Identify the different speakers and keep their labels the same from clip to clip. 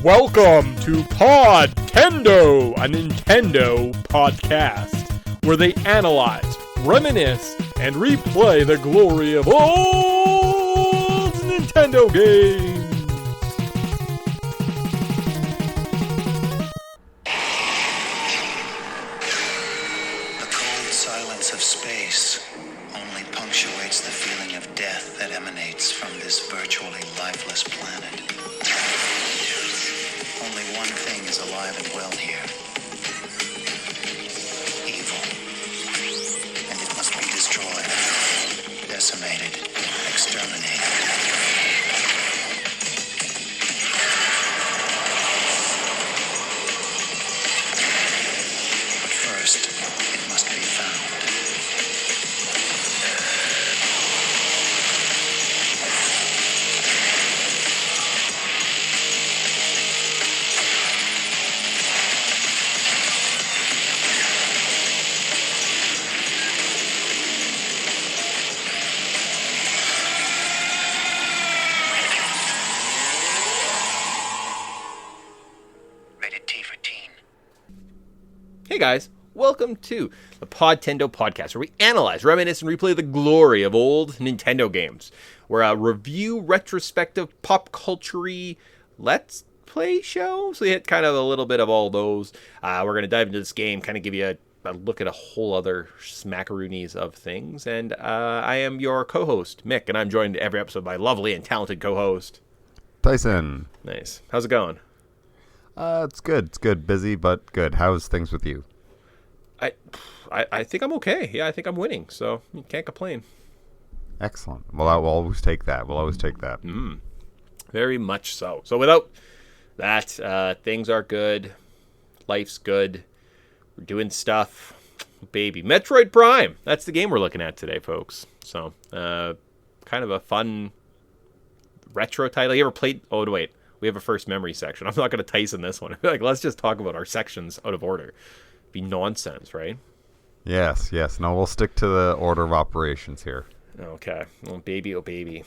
Speaker 1: Welcome to Podtendo, a Nintendo podcast, where they analyze, reminisce, and replay the glory of old Nintendo games.
Speaker 2: The cold silence of space only punctuates the feeling of death that emanates from this virtually lifeless planet. Only one thing is alive and well here. Evil. And it must be destroyed, decimated, exterminated. But first, it must be found. Rated T for teen.
Speaker 3: Hey guys, welcome to the Podtendo podcast, where we analyze, reminisce, and replay the glory of old Nintendo games. We're a review, retrospective, pop culture-y let's play show, so we hit kind of a little bit of all those. We're going to dive into this game, kind of give you a look at a whole other smackaroonies of things, and I am your co-host, Mick, and I'm joined every episode by lovely and talented co-host
Speaker 4: Tyson.
Speaker 3: Nice. How's it going?
Speaker 4: It's good. It's good. Busy, but good. How's things with you?
Speaker 3: I think I'm okay. Yeah, I think I'm winning, so you can't complain.
Speaker 4: Excellent. Well, I will always take that. We'll always take that.
Speaker 3: Very much so. So without that, things are good. Life's good. We're doing stuff. Baby. Metroid Prime. That's the game we're looking at today, folks. So, kind of a fun retro title. You ever played... Oh, wait. We have a first memory section. I'm not going to Tyson this one. Like, let's just talk about our sections out of order. Be nonsense, right?
Speaker 4: Yes. No, we'll stick to the order of operations here.
Speaker 3: Okay. Oh, baby.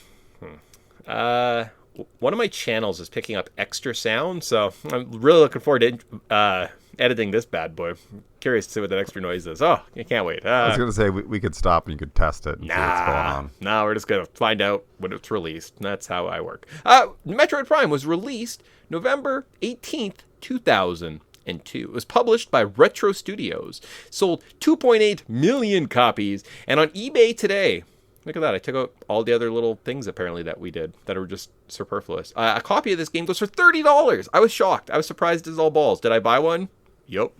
Speaker 3: One of my channels is picking up extra sound, so I'm really looking forward to editing this bad boy. I'm curious to see what that extra noise is. Oh, I can't wait.
Speaker 4: I was going to say we could stop and you could test it and see what's going on.
Speaker 3: No, we're just going to find out when it's released. That's how I work. Metroid Prime was released November 18th, 2002. It was published by Retro Studios, sold 2.8 million copies, and on eBay today... Look at that. I took out all the other little things, apparently, that we did that are just superfluous. A copy of this game goes for $30. I was shocked. I was surprised as all balls. Did I buy one? Yup.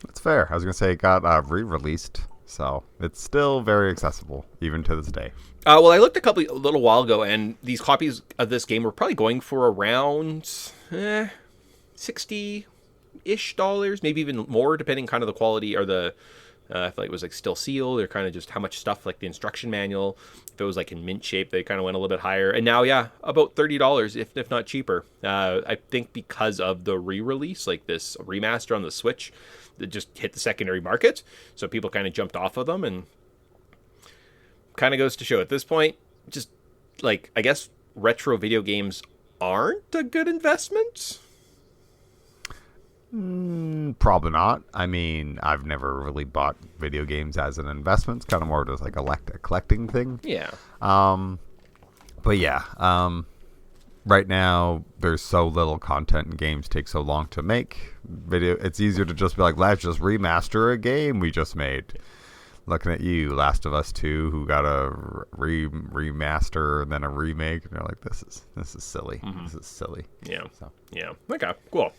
Speaker 4: That's fair. I was going to say it got re-released, so it's still very accessible, even to this day.
Speaker 3: Well, I looked a little while ago, and these copies of this game were probably going for around $60-ish, maybe even more, depending kind of the quality or the... I feel like it was like still sealed, or kind of just how much stuff, like the instruction manual. If it was like in mint shape, they kind of went a little bit higher. And now, yeah, about $30, if not cheaper. I think because of the re-release, like this remaster on the Switch, that just hit the secondary market. So people kind of jumped off of them, and kind of goes to show at this point, just like, I guess retro video games aren't a good investment.
Speaker 4: Probably not. I mean, I've never really bought video games as an investment. It's kind of more just like a collecting thing.
Speaker 3: Yeah.
Speaker 4: But yeah, right now there's so little content and games take so long to make. It's easier to just be like, let's just remaster a game we just made. Looking at you, Last of Us 2, who got a remaster and then a remake, and they're like, this is silly. Mm-hmm. This is silly.
Speaker 3: Yeah.
Speaker 4: So.
Speaker 3: Yeah. Okay. Cool.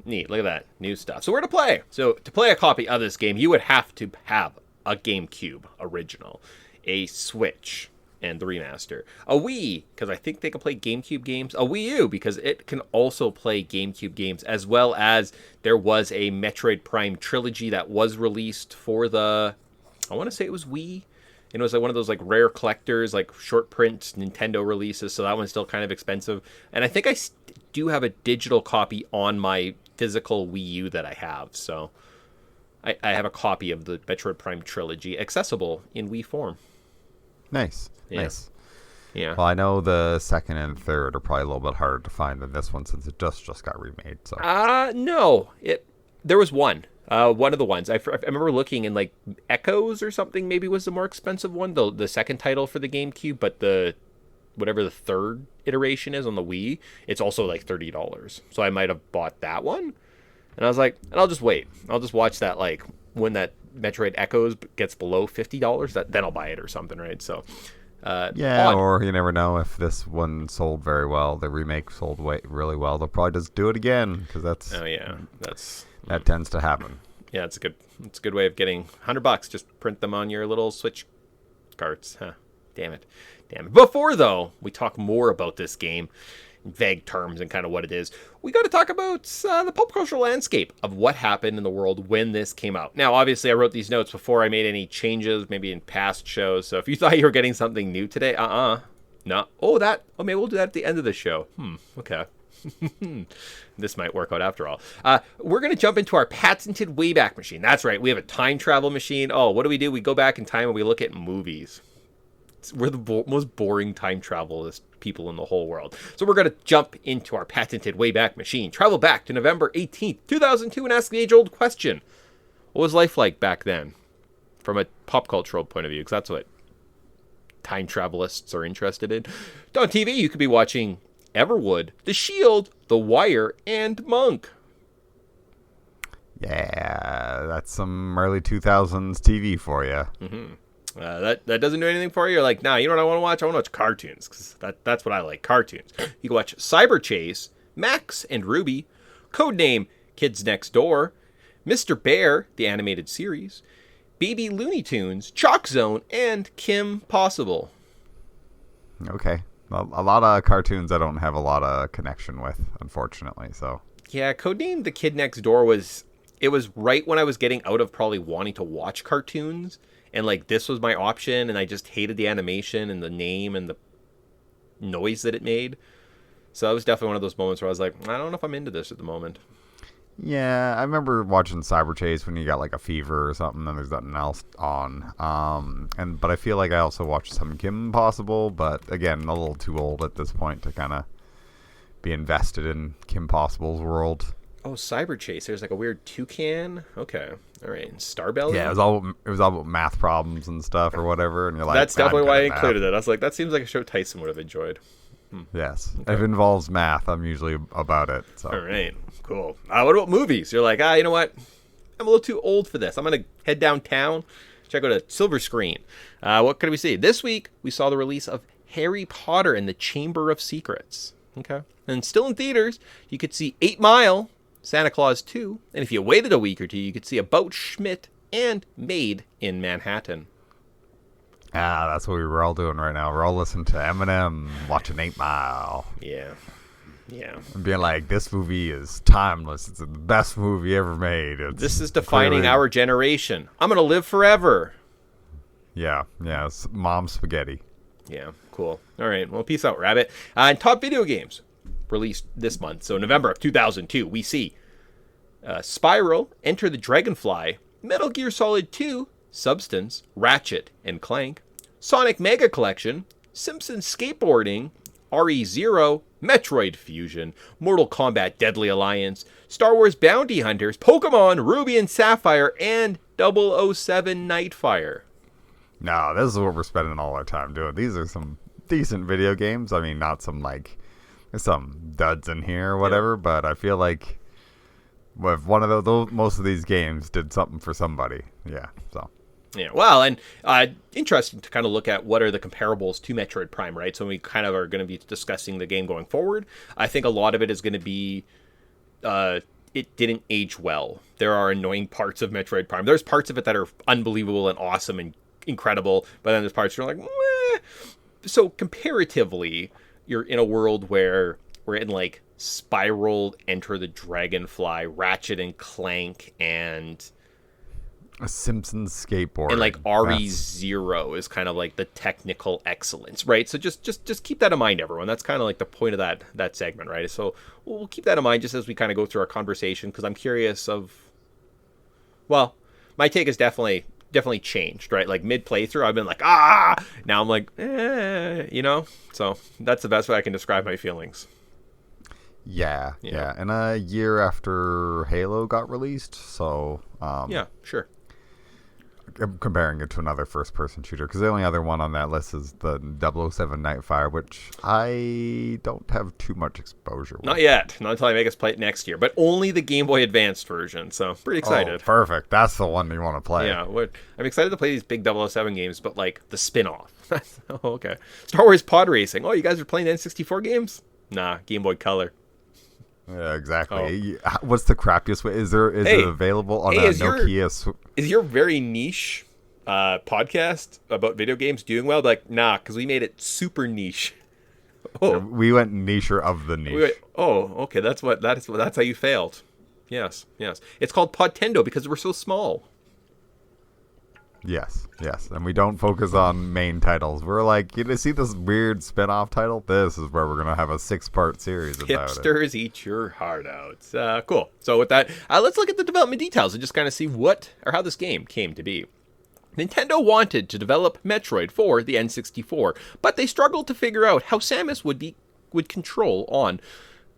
Speaker 3: Neat. Look at that. New stuff. So where to play? So to play a copy of this game, you would have to have a GameCube original, a Switch, and the remaster. A Wii, because I think they can play GameCube games. A Wii U, because it can also play GameCube games, as well as there was a Metroid Prime trilogy that was released for the... I want to say it was Wii. And it was like one of those like rare collectors, like short print Nintendo releases. So that one's still kind of expensive. And I think I do have a digital copy on my physical Wii U that I have. So I have a copy of the Metroid Prime trilogy accessible in Wii form.
Speaker 4: Nice.
Speaker 3: Yeah.
Speaker 4: Nice.
Speaker 3: Yeah.
Speaker 4: Well, I know the second and third are probably a little bit harder to find than this one since it just got remade. So
Speaker 3: No. There was one. One of the ones I remember looking in like Echoes or something. Maybe was the more expensive one. The second title for the GameCube, but whatever the third iteration is on the Wii, it's also like $30. So I might have bought that one. And I was like, and I'll just wait. I'll just watch that like when that Metroid Echoes gets below $50. Then I'll buy it or something, right? So.
Speaker 4: yeah,
Speaker 3: odd.
Speaker 4: or you never know if this one sold very well. The remake sold really well. They'll probably just do it again because
Speaker 3: Oh yeah,
Speaker 4: that tends to happen.
Speaker 3: Yeah, it's a good way of getting $100. Just print them on your little Switch carts. Huh. Damn it. Before though, we talk more about this game in vague terms and kind of what it is. We got to talk about the pop cultural landscape of what happened in the world when this came out. Now, obviously, I wrote these notes before I made any changes, maybe in past shows. So if you thought you were getting something new today, no. Oh, maybe we'll do that at the end of the show. Okay. This might work out after all. We're going to jump into our patented Wayback Machine. That's right. We have a time travel machine. Oh, what do? We go back in time and we look at movies. We're the most boring time travelist people in the whole world. So we're going to jump into our patented Wayback Machine. Travel back to November 18th, 2002 and ask the age-old question. What was life like back then? From a pop cultural point of view, because that's what time travelists are interested in. On TV, you could be watching Everwood, The Shield, The Wire, and Monk.
Speaker 4: Yeah, that's some early 2000s TV for you.
Speaker 3: Mm-hmm. That doesn't do anything for you. You're like, nah, you know what I want to watch? I want to watch cartoons, because that's what I like, cartoons. You can watch Cyber Chase, Max and Ruby, Codename Kids Next Door, Mr. Bear, the animated series, Baby Looney Tunes, Chalk Zone, and Kim Possible.
Speaker 4: Okay. A lot of cartoons I don't have a lot of connection with, unfortunately. So
Speaker 3: Yeah, Codename The Kid Next Door was right when I was getting out of probably wanting to watch cartoons. And, like, this was my option, and I just hated the animation and the name and the noise that it made. So that was definitely one of those moments where I was like, I don't know if I'm into this at the moment.
Speaker 4: yeah, I remember watching Cyber Chase when you got like a fever or something, and there's nothing else on. But I feel like I also watched some Kim Possible, but again, a little too old at this point to kind of be invested in Kim Possible's world.
Speaker 3: Oh, Cyber Chase. There's like a weird toucan. Okay. All right. And Starbelly?
Speaker 4: Yeah, it was all about math problems and stuff or whatever, and you're like,
Speaker 3: That's definitely why I
Speaker 4: math.
Speaker 3: included it. I was like, that seems like a show Tyson would have enjoyed.
Speaker 4: Yes. Okay. If it involves math, I'm usually about it. So.
Speaker 3: All right. Cool. What about movies? You're like, you know what? I'm a little too old for this. I'm going to head downtown, check out a silver screen. What could we see? This week, we saw the release of Harry Potter and the Chamber of Secrets. Okay. And still in theaters, you could see 8 Mile, Santa Claus 2, and if you waited a week or two, you could see About Schmidt and Made in Manhattan.
Speaker 4: That's what we were all doing right now. We're all listening to Eminem, watching 8 Mile.
Speaker 3: Yeah.
Speaker 4: And being like, this movie is timeless. It's the best movie ever made.
Speaker 3: This is defining our generation. I'm going to live forever.
Speaker 4: Yeah, it's mom spaghetti.
Speaker 3: Yeah, cool. All right, well, peace out, Rabbit. And top video games released this month. So November of 2002, we see Spyro, Enter the Dragonfly, Metal Gear Solid 2, Substance, Ratchet and Clank, Sonic Mega Collection, Simpsons Skateboarding, RE0, Metroid Fusion, Mortal Kombat Deadly Alliance, Star Wars Bounty Hunters, Pokemon Ruby and Sapphire, and 007 Nightfire.
Speaker 4: No, this is what we're spending all our time doing. These are some decent video games. I mean, not some there's some duds in here or whatever, but I feel like with one of those, most of these games did something for somebody. Yeah, so.
Speaker 3: Yeah, well, and interesting to kind of look at what are the comparables to Metroid Prime, right? So we kind of are going to be discussing the game going forward. I think a lot of it is going to be it didn't age well. There are annoying parts of Metroid Prime. There's parts of it that are unbelievable and awesome and incredible, but then there's parts you're like, meh. So comparatively, you're in a world where we're in like Spiral, Enter the Dragonfly, Ratchet and Clank, and
Speaker 4: a Simpsons skateboard,
Speaker 3: and like RE0 is kind of like the technical excellence, right? So just keep that in mind, everyone. That's kind of like the point of that segment, right? So we'll keep that in mind just as we kind of go through our conversation, because I'm curious of, well, my take is definitely definitely changed, right? Like mid playthrough, I've been like, now I'm like, so that's the best way I can describe my feelings.
Speaker 4: Yeah. And a year after Halo got released, so
Speaker 3: yeah, sure.
Speaker 4: I'm comparing it to another first-person shooter, because the only other one on that list is the 007 Nightfire, which I don't have too much exposure with.
Speaker 3: Not yet. Not until I make us play it next year, but only the Game Boy Advanced version, so pretty excited.
Speaker 4: Oh, perfect. That's the one you want to play.
Speaker 3: Yeah, I'm excited to play these big 007 games, but like the spin-off. Oh, okay. Star Wars Pod Racing. Oh, you guys are playing N64 games? Nah, Game Boy Color.
Speaker 4: Yeah, exactly. What's the crappiest way? Is it available on a Nokia?
Speaker 3: Is your very niche podcast about video games doing well? Like, nah, because we made it super niche.
Speaker 4: Oh, we went nicher of the niche.
Speaker 3: Okay. That's how you failed. Yes. It's called Podtendo because we're so small.
Speaker 4: Yes, and we don't focus on main titles. We're like, you see this weird spin-off title? This is where we're going to have a 6-part series about it.
Speaker 3: Hipsters eat your heart out. Cool. So with that, let's look at the development details and just kind of see how this game came to be. Nintendo wanted to develop Metroid for the N64, but they struggled to figure out how Samus would control on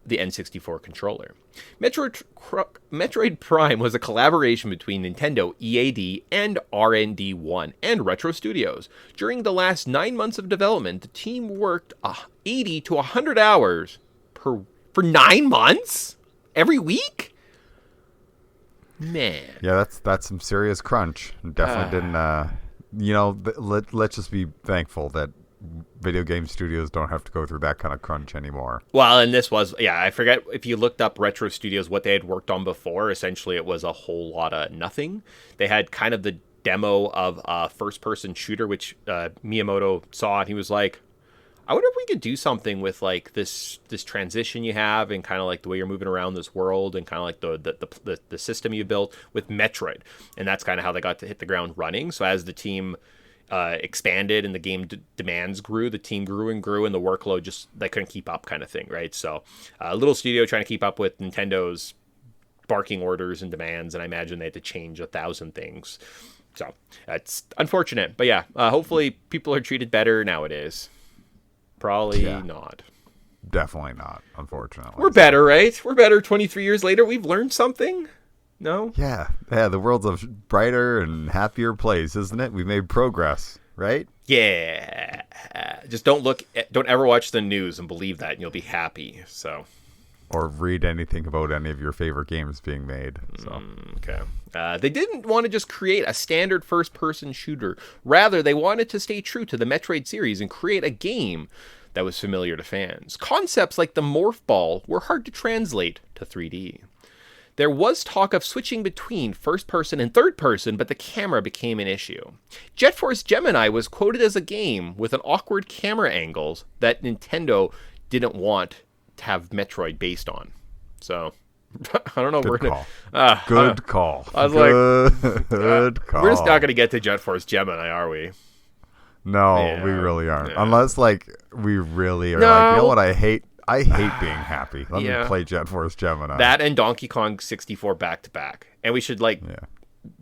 Speaker 3: the N64 controller. Metroid Prime was a collaboration between Nintendo, EAD, and R&D1 and Retro Studios. During the last 9 months of development, the team worked 80 to 100 hours for 9 months? Every week? Man.
Speaker 4: Yeah, that's some serious crunch. Definitely didn't, let's just be thankful that video game studios don't have to go through that kind of crunch anymore.
Speaker 3: Well, and this was, I forget if you looked up Retro Studios, what they had worked on before. Essentially, it was a whole lot of nothing. They had kind of the demo of a first-person shooter, which Miyamoto saw, and he was like, I wonder if we could do something with like this transition you have and kind of like the way you're moving around this world and kind of like the system you built with Metroid. And that's kind of how they got to hit the ground running. So as the team expanded and the game demands grew, the team grew and grew, and the workload just they couldn't keep up, kind of thing, right? So a little studio trying to keep up with Nintendo's barking orders and demands, and I imagine they had to change 1,000 things. So that's unfortunate, but hopefully people are treated better nowadays. Probably not.
Speaker 4: Definitely not, unfortunately.
Speaker 3: We're better, right? We're better 23 years later. We've learned something. No?
Speaker 4: Yeah, the world's a brighter and happier place, isn't it? We made progress, right?
Speaker 3: Yeah. Just don't ever watch the news and believe that, and you'll be happy. So,
Speaker 4: or read anything about any of your favorite games being made. So,
Speaker 3: okay. They didn't want to just create a standard first-person shooter. Rather, they wanted to stay true to the Metroid series and create a game that was familiar to fans. Concepts like the morph ball were hard to translate to 3D. There was talk of switching between first-person and third-person, but the camera became an issue. Jet Force Gemini was quoted as a game with an awkward camera angles that Nintendo didn't want to have Metroid based on. So, I don't know.
Speaker 4: Good call.
Speaker 3: I was
Speaker 4: good call.
Speaker 3: We're just not going to get to Jet Force Gemini, are we?
Speaker 4: No, we really aren't. Yeah. Unless, we really are like, you know what I hate? I hate being happy. Let me play Jet Force Gemini.
Speaker 3: That and Donkey Kong 64 back-to-back. And we should,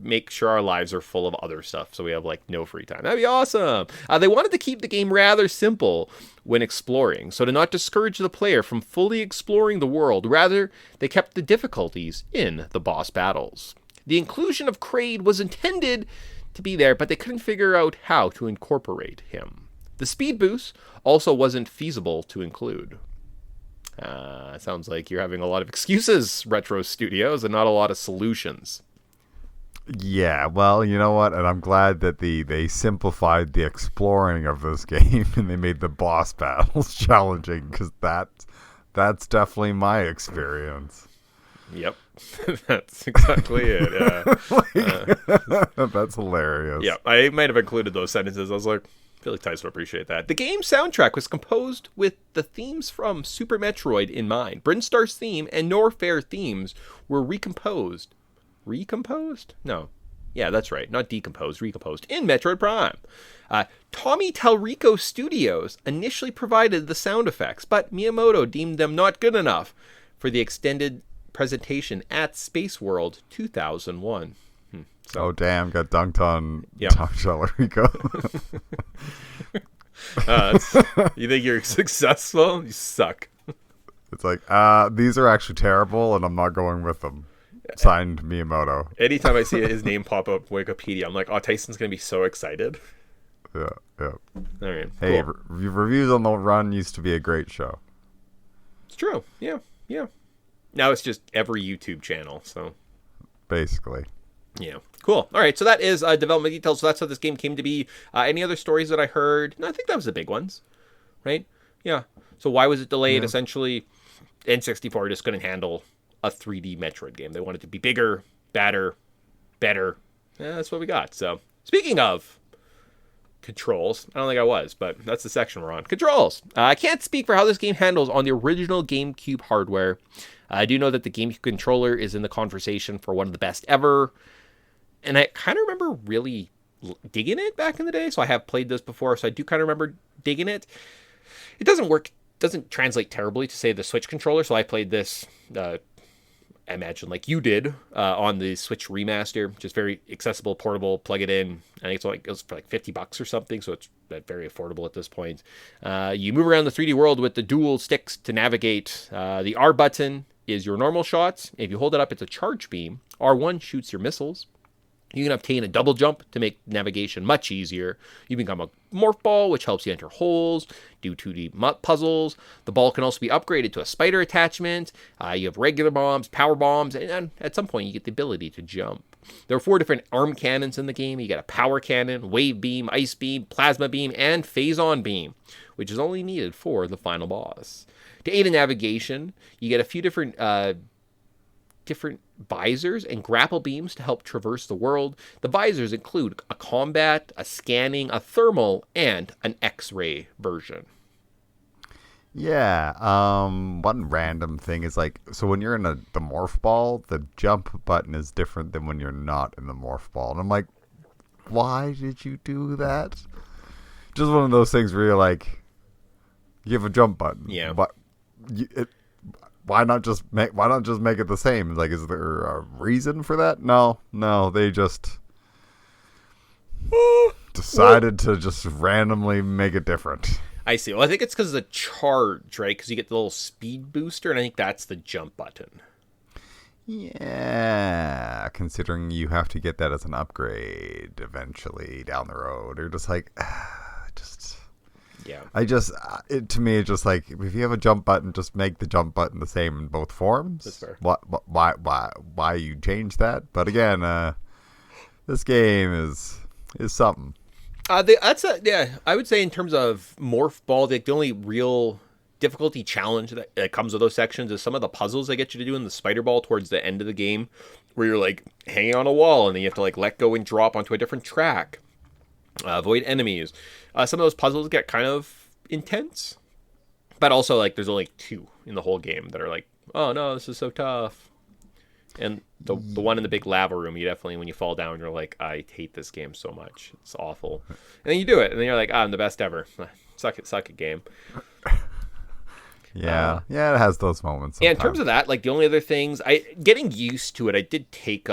Speaker 3: make sure our lives are full of other stuff so we have, no free time. That'd be awesome. They wanted to keep the game rather simple when exploring, so to not discourage the player from fully exploring the world. Rather, they kept the difficulties in the boss battles. The inclusion of Kraid was intended to be there, but they couldn't figure out how to incorporate him. The speed boost also wasn't feasible to include. Sounds like you're having a lot of excuses, Retro Studios, and not a lot of solutions.
Speaker 4: Yeah, well, you know what? And I'm glad that they simplified the exploring of this game and they made the boss battles challenging, because that's definitely my experience.
Speaker 3: Yep. That's exactly it.
Speaker 4: That's hilarious.
Speaker 3: Yeah, I might have included those sentences. I was like, I feel like Tyson will appreciate that. The game's soundtrack was composed with the themes from Super Metroid in mind. Brinstar's theme and Norfair themes were recomposed. Recomposed? No. Yeah, that's right. Not decomposed, recomposed in Metroid Prime. Tommy Talrico Studios initially provided the sound effects, but Miyamoto deemed them not good enough for the extended presentation at Space World 2001. So,
Speaker 4: Oh, damn. Got dunked on
Speaker 3: Yeah.
Speaker 4: Tom Rico.
Speaker 3: you think you're successful? You suck.
Speaker 4: It's like, these are actually terrible, and I'm not going with them. Signed Miyamoto.
Speaker 3: Anytime I see his name pop up on Wikipedia, I'm like, oh, Tyson's going to be so excited.
Speaker 4: Yeah.
Speaker 3: All right.
Speaker 4: Hey,
Speaker 3: cool.
Speaker 4: reviews on the run used to be a great show.
Speaker 3: It's true. Yeah. Now it's just every YouTube channel, so.
Speaker 4: Basically.
Speaker 3: Yeah. Cool. All right. So that is development details. So that's how this game came to be. Any other stories that I heard? No, I think that was the big ones, right? Yeah. So why was it delayed? Essentially, N64 just couldn't handle a 3D Metroid game. They wanted to be bigger, better. Yeah, that's what we got. So speaking of controls, I don't think I was, but that's the section we're on. Controls. I can't speak for how this game handles on the original GameCube hardware. I do know that the GameCube controller is in the conversation for one of the best ever. And I kind of remember really digging it back in the day. So I have played this before. So I do kind of remember digging it. It doesn't translate terribly to, say, the Switch controller. So I played this, I imagine like you did, on the Switch remaster. Just very accessible, portable, plug it in. I think it was for like $50 or something. So it's very affordable at this point. You move around the 3D world with the dual sticks to navigate. The R button is your normal shots. If you hold it up, it's a charge beam. R1 shoots your missiles. You can obtain a double jump to make navigation much easier. You become a morph ball, which helps you enter holes, do 2D puzzles. The ball can also be upgraded to a spider attachment. You have regular bombs, power bombs, and at some point you get the ability to jump. There are 4 different arm cannons in the game. You get a power cannon, wave beam, ice beam, plasma beam, and phase-on beam, which is only needed for the final boss. To aid in navigation, you get a few different visors and grapple beams to help traverse the world. The visors include a combat, a scanning, a thermal, and an X-ray version.
Speaker 4: Yeah. One random thing is like, so when you're in the morph ball, the jump button is different than when you're not in the morph ball. And I'm like, why did you do that? Just one of those things where you're like, you have a jump button.
Speaker 3: Yeah.
Speaker 4: But why not just make it the same? Like, is there a reason for that? No, they just decided to just randomly make it different.
Speaker 3: I see. Well, I think it's because of the charge, right? Because you get the little speed booster, and I think that's the jump button.
Speaker 4: Yeah, considering you have to get that as an upgrade eventually down the road, or just like,
Speaker 3: Yeah.
Speaker 4: To me, it's just like, if you have a jump button, just make the jump button the same in both forms.
Speaker 3: That's fair.
Speaker 4: Why you change that? But again, this game is something.
Speaker 3: I would say in terms of morph ball, the only real difficulty challenge that comes with those sections is some of the puzzles they get you to do in the spider ball towards the end of the game, where you're like hanging on a wall and then you have to like let go and drop onto a different track. Avoid enemies. Some of those puzzles get kind of intense, but also like there's only 2 in the whole game that are like, oh no, this is so tough. And the one in the big lava room, you definitely, when you fall down, you're like, I hate this game so much. It's awful. And then you do it, and then you're like, I'm the best ever. Suck it, game.
Speaker 4: Yeah, it has those moments.
Speaker 3: Yeah, in terms of that, like the only other things, getting used to it, I did take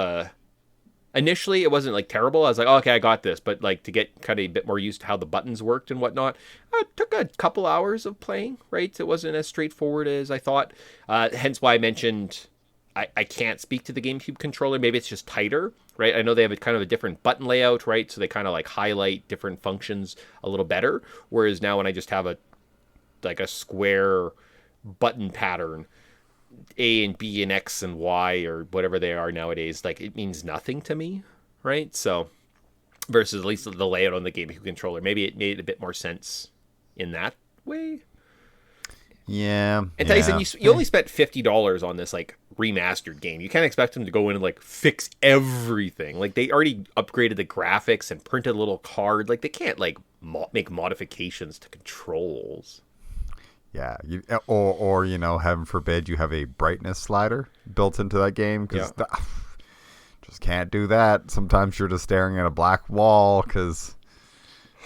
Speaker 3: initially, it wasn't like terrible. I was like, oh, okay, I got this. But like to get kind of a bit more used to how the buttons worked and whatnot, it took a couple hours of playing, right? It wasn't as straightforward as I thought. Hence why I mentioned I can't speak to the GameCube controller. Maybe it's just tighter, right? I know they have a kind of a different button layout, right? So they kind of like highlight different functions a little better. Whereas now when I just have a square button pattern, A and B and X and Y or whatever they are nowadays, like it means nothing to me, right? So versus at least the layout on the GameCube controller, maybe it made a bit more sense in that way.
Speaker 4: Yeah.
Speaker 3: And Tyson, you only spent $50 on this like remastered game. You can't expect them to go in and like fix everything. Like they already upgraded the graphics and printed a little card. Like they can't like make modifications to controls.
Speaker 4: Yeah, or heaven forbid you have a brightness slider built into that game, because just can't do that. Sometimes you're just staring at a black wall because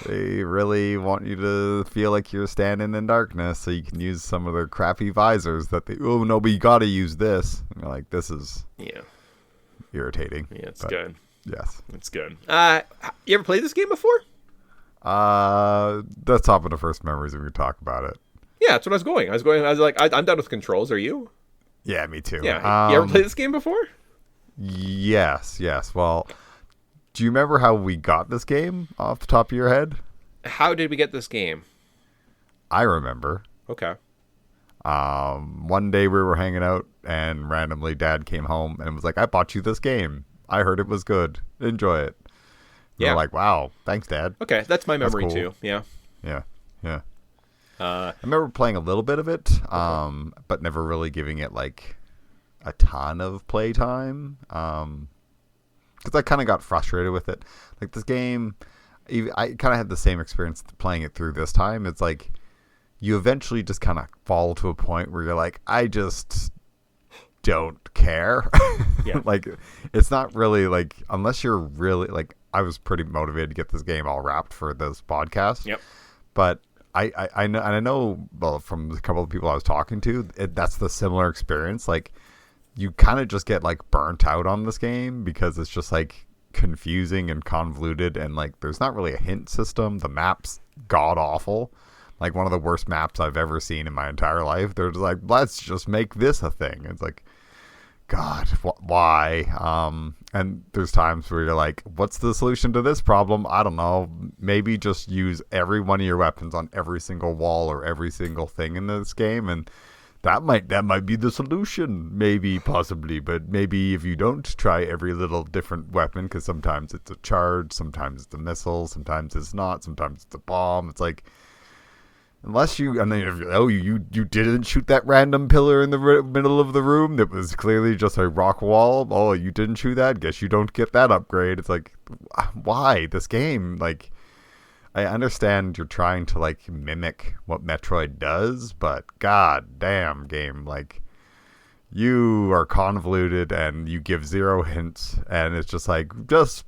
Speaker 4: they really want you to feel like you're standing in darkness, so you can use some of their crappy visors that but you gotta use this. And you're like, this is irritating.
Speaker 3: Yeah, it's
Speaker 4: but
Speaker 3: good.
Speaker 4: Yes.
Speaker 3: That's good. You ever played this game before?
Speaker 4: That's top of the first memories if we talk about it.
Speaker 3: Yeah, that's what I was going. I was like, I'm done with controls. Are you?
Speaker 4: Yeah, me too.
Speaker 3: Yeah. You ever played this game before?
Speaker 4: Yes. Well, do you remember how we got this game off the top of your head?
Speaker 3: How did we get this game?
Speaker 4: I remember.
Speaker 3: Okay.
Speaker 4: One day we were hanging out and randomly Dad came home and was like, I bought you this game. I heard it was good. Enjoy it. Yeah. We're like, wow, thanks, Dad.
Speaker 3: Okay, that's my memory
Speaker 4: cool.
Speaker 3: too. Yeah.
Speaker 4: I remember playing a little bit of it, but never really giving it like a ton of playtime. Because I kind of got frustrated with it. Like this game, I kind of had the same experience playing it through this time. It's like you eventually just kind of fall to a point where you're like, I just don't care.
Speaker 3: Yeah.
Speaker 4: Like it's not really like, unless you're really like, I was pretty motivated to get this game all wrapped for this podcast.
Speaker 3: Yep.
Speaker 4: But I know, and I know, well, from a couple of people I was talking to, that's the similar experience. Like you kind of just get like burnt out on this game because it's just like confusing and convoluted, and like there's not really a hint system. The map's god awful, like one of the worst maps I've ever seen in my entire life. They're just like, let's just make this a thing. It's like, God, why? And there's times where you're like, what's the solution to this problem? I don't know. Maybe just use every one of your weapons on every single wall or every single thing in this game, and that might be the solution. Maybe, possibly, but maybe if you don't try every little different weapon, because sometimes it's a charge, sometimes it's a missile, sometimes it's not, sometimes it's a bomb. It's like, unless you, and then you didn't shoot that random pillar in the middle of the room that was clearly just a rock wall. Oh, you didn't shoot that? Guess you don't get that upgrade. It's like, why this game? Like, I understand you're trying to like mimic what Metroid does, but god damn game, like you are convoluted and you give zero hints, and it's just like, just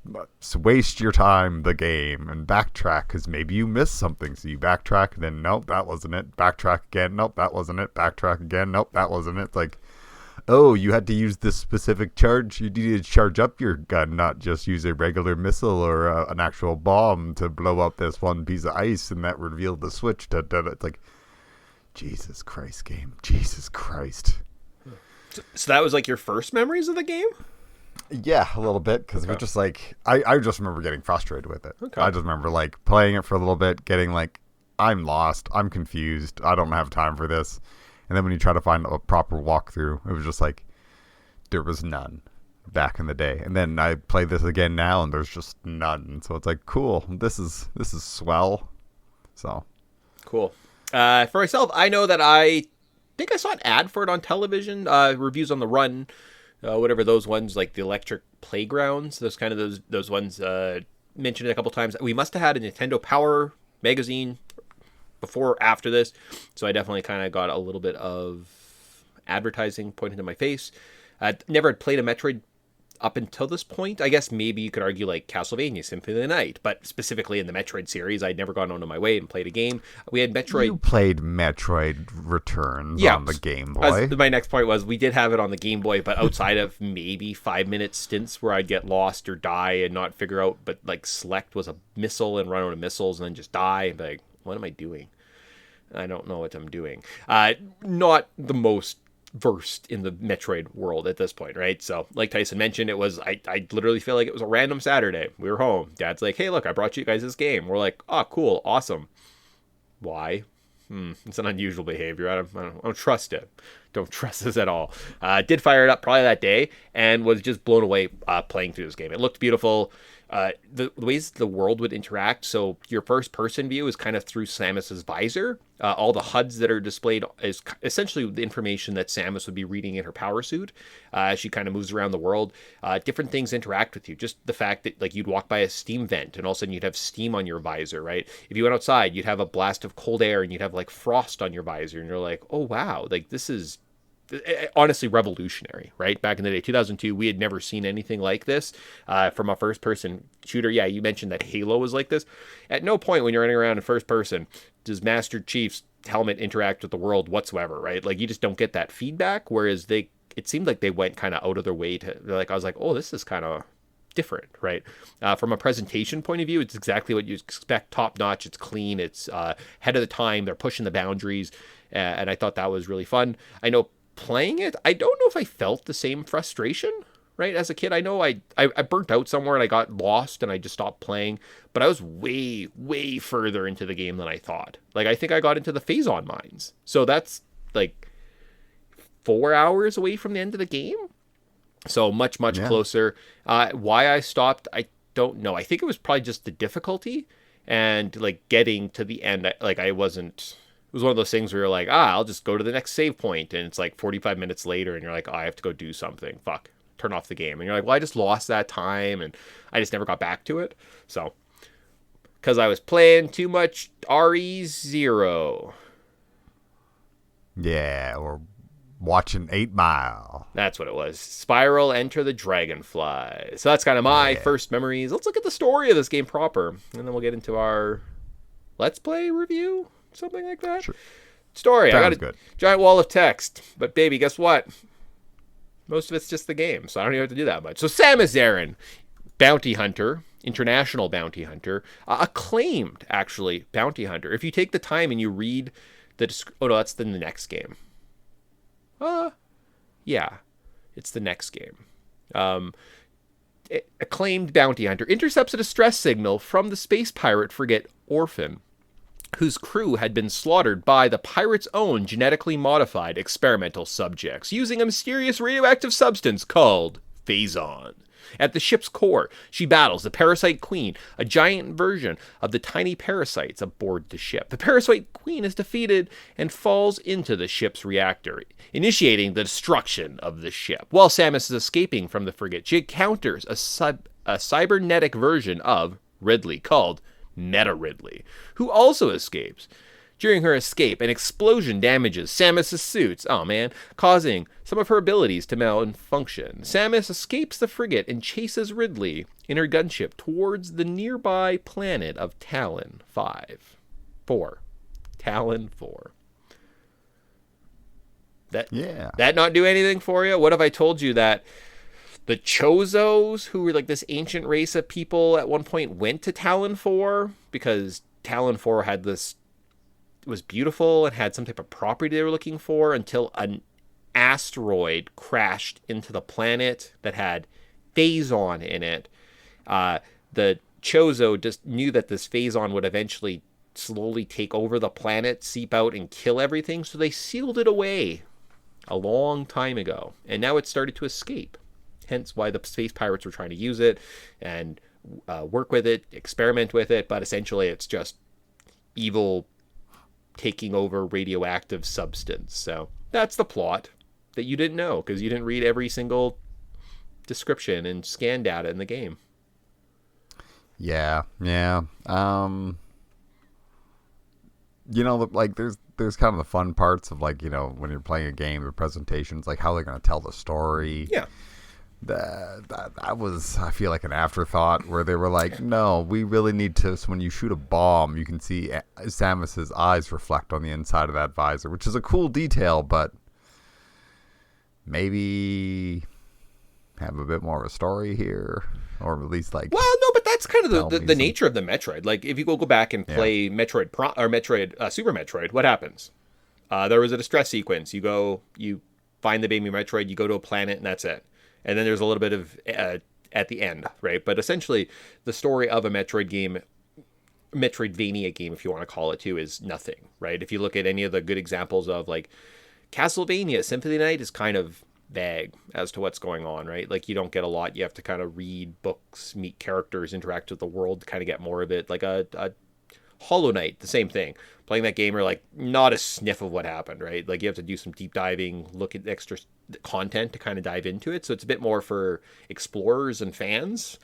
Speaker 4: waste your time the game and backtrack because maybe you missed something. So you backtrack, and then nope, that wasn't it. Backtrack again, nope, that wasn't it. Backtrack again, nope, that wasn't it. It's like, oh, you had to use this specific charge. You needed to charge up your gun, not just use a regular missile or an actual bomb to blow up this one piece of ice, and that revealed the switch. It's like, Jesus Christ, game. Jesus Christ.
Speaker 3: So that was like your first memories of the game?
Speaker 4: Yeah, a little bit, because we're just like, I just remember getting frustrated with it.
Speaker 3: Okay.
Speaker 4: I just remember like playing it for a little bit, getting like, I'm lost, I'm confused, I don't have time for this. And then when you try to find a proper walkthrough, it was just like, there was none back in the day. And then I play this again now, and there's just none. So it's like, cool, this is swell. So
Speaker 3: cool. For myself, I know that I think I saw an ad for it on television, reviews on the run, whatever those ones, like the electric playgrounds, those kind of those ones mentioned it a couple times. We must have had a Nintendo Power magazine before or after this, so I definitely kind of got a little bit of advertising pointed in my face. Never had played a Metroid up until this point. I guess maybe you could argue like Castlevania Symphony of the Night, but specifically in the Metroid series, I'd never gone out of my way and played a game. We had Metroid.
Speaker 4: You played Metroid Returns on the Game Boy.
Speaker 3: My next point was we did have it on the Game Boy, but outside of maybe 5-minute stints where I'd get lost or die and not figure out, but like select was a missile and run out of missiles and then just die and be like, what am I doing? I don't know what I'm doing. Not the most versed in the Metroid world at this point, right? So like Tyson mentioned, it was I literally feel like it was a random Saturday. We were home. Dad's like, hey, look, I brought you guys this game. We're like, oh, cool, awesome. Why? It's an unusual behavior. I don't trust it. Don't trust this at all. Did fire it up probably that day and was just blown away playing through this game. It looked beautiful. The ways the world would interact. So your first person view is kind of through Samus's visor. All the HUDs that are displayed is essentially the information that Samus would be reading in her power suit as she kind of moves around the world. Different things interact with you. Just the fact that like you'd walk by a steam vent and all of a sudden you'd have steam on your visor, right? If you went outside, you'd have a blast of cold air and you'd have like frost on your visor, and you're like, oh wow, like this is honestly revolutionary, right? Back in the day, 2002, we had never seen anything like this from a first-person shooter. Yeah, you mentioned that Halo was like this. At no point when you're running around in first person does Master Chief's helmet interact with the world whatsoever, right? Like you just don't get that feedback. Whereas it seemed like they went kind of out of their way to. Like I was like, oh, this is kind of different, right? From a presentation point of view, it's exactly what you expect. Top notch. It's clean. It's ahead of the time. They're pushing the boundaries, and I thought that was really fun. I know playing it, I don't know if I felt the same frustration, right? As a kid, I know I burnt out somewhere and I got lost and I just stopped playing, but I was way, way further into the game than I thought. Like, I think I got into the Phazon mines. So that's like 4 hours away from the end of the game. So much, much closer. Why I stopped, I don't know. I think it was probably just the difficulty and like getting to the end. I wasn't, it was one of those things where you're like, I'll just go to the next save point. And it's like 45 minutes later and you're like, I have to go do something. Fuck. Turn off the game. And you're like, well, I just lost that time and I just never got back to it. So, because I was playing too much RE0.
Speaker 4: Yeah, or watching 8 Mile.
Speaker 3: That's what it was. Spiral Enter the Dragonfly. So that's kind of my first memories. Let's look at the story of this game proper. And then we'll get into our Let's Play review. Something like that.
Speaker 4: Sure.
Speaker 3: Story.
Speaker 4: Sounds
Speaker 3: I got a
Speaker 4: good.
Speaker 3: giant wall of text. But baby, guess what? Most of it's just the game, so I don't even have to do that much. So Samus Aran, bounty hunter, international bounty hunter, acclaimed, actually, bounty hunter. If you take the time and you read the... oh, no, that's the next game. Yeah, it's the next game. Acclaimed bounty hunter intercepts a distress signal from the space pirate frigate Orphan, whose crew had been slaughtered by the pirate's own genetically modified experimental subjects using a mysterious radioactive substance called Phazon. At the ship's core, she battles the Parasite Queen, a giant version of the tiny parasites aboard the ship. The Parasite Queen is defeated and falls into the ship's reactor, initiating the destruction of the ship. While Samus is escaping from the frigate, she encounters a cybernetic version of Ridley called Meta Ridley, who also escapes. During her escape, an explosion damages Samus' suits, causing some of her abilities to malfunction. Samus escapes the frigate and chases Ridley in her gunship towards the nearby planet of Talon 4. Talon 4. That not do anything for you? What if I told you that the Chozos, who were like this ancient race of people, at one point went to Talon 4 because Talon 4 had this, was beautiful and had some type of property they were looking for, until an asteroid crashed into the planet that had Phazon in it. The Chozo just knew that this Phazon would eventually slowly take over the planet, seep out, and kill everything, so they sealed it away a long time ago. And now it started to escape. Hence why the space pirates were trying to use it and work with it, experiment with it, but essentially it's just evil taking over radioactive substance. So that's the plot that you didn't know because you didn't read every single description and scan data in the game.
Speaker 4: Yeah. Like there's kind of the fun parts of, like, when you're playing a game, the presentations, like how they're going to tell the story.
Speaker 3: Yeah.
Speaker 4: That was, I feel like, an afterthought where they were like, no, we really need to, so when you shoot a bomb, you can see Samus's eyes reflect on the inside of that visor, which is a cool detail, but maybe have a bit more of a story here, or at least like...
Speaker 3: Well, no, but that's kind of the nature of the Metroid. Like, if you go back and play Metroid Super Metroid, what happens? There was a distress sequence. You find the baby Metroid, you go to a planet, and that's it. And then there's a little bit of at the end, right? But essentially, the story of a Metroid game, Metroidvania game, if you want to call it too, is nothing, right? If you look at any of the good examples of, like, Castlevania, Symphony of the Night is kind of vague as to what's going on, right? Like, you don't get a lot. You have to kind of read books, meet characters, interact with the world to kind of get more of it. Like a Hollow Knight, the same thing. Playing that game, you're like, not a sniff of what happened, right? Like, you have to do some deep diving, look at extra content to kind of dive into it. So it's a bit more for explorers and fans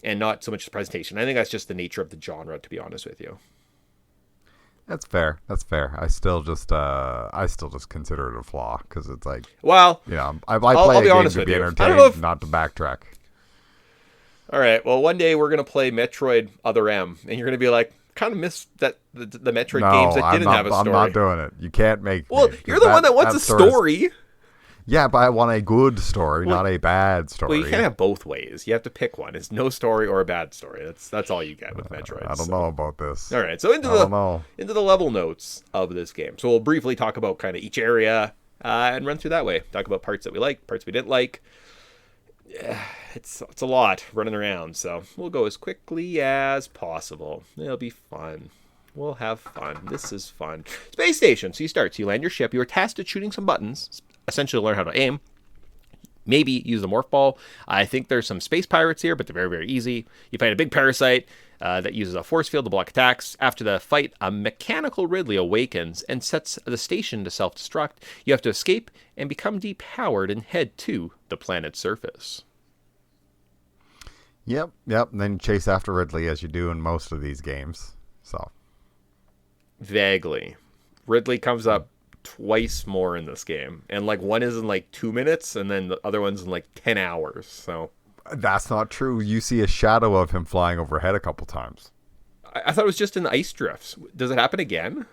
Speaker 3: and not so much the presentation. I think that's just the nature of the genre, to be honest with you.
Speaker 4: That's fair. I still just consider it a flaw because it's like,
Speaker 3: well,
Speaker 4: I play a game to be entertained, not to backtrack.
Speaker 3: All right. Well, one day we're going to play Metroid Other M, and you're going to be like, kind of miss that the Metroid games that didn't have a story.
Speaker 4: I'm not doing it. You can't make
Speaker 3: Well,
Speaker 4: me,
Speaker 3: you're the one that wants a story.
Speaker 4: Yeah, but I want a good story, not a bad story.
Speaker 3: Well, you can't have both ways. You have to pick one. It's no story or a bad story. That's all you get with Metroid.
Speaker 4: I don't know about this.
Speaker 3: All right, so into the level notes of this game. So we'll briefly talk about kind of each area and run through that way. Talk about parts that we like, parts we didn't like. It's a lot running around, so we'll go as quickly as possible. It'll be fun. We'll have fun. This is fun. Space station. So you land your ship. You are tasked with shooting some buttons, essentially to learn how to aim. Maybe use the morph ball. I think there's some space pirates here, but they're very, very easy. You fight a big parasite that uses a force field to block attacks. After the fight, a mechanical Ridley awakens and sets the station to self-destruct. You have to escape and become depowered and head to the planet's surface.
Speaker 4: Yep. And then chase after Ridley as you do in most of these games. So
Speaker 3: vaguely, Ridley comes up twice more in this game, and like one is in like 2 minutes, and then the other one's in like 10 hours. So
Speaker 4: that's not true. You see a shadow of him flying overhead a couple times.
Speaker 3: I thought it was just in the ice drifts. Does it happen again?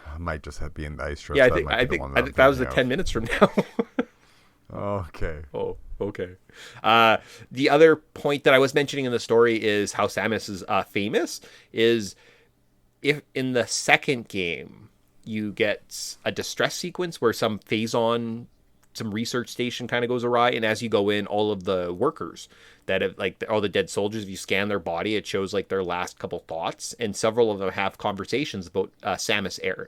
Speaker 4: I might just be in the ice drifts.
Speaker 3: Yeah, I think that was the 10 minutes from now.
Speaker 4: Okay.
Speaker 3: Oh, okay. The other point that I was mentioning in the story is how Samus is famous. Is if in the second game you get a distress sequence where some phase-on, some research station kind of goes awry, and as you go in, all of the workers that have, like, all the dead soldiers, if you scan their body, it shows like their last couple thoughts, and several of them have conversations about Samus Aran.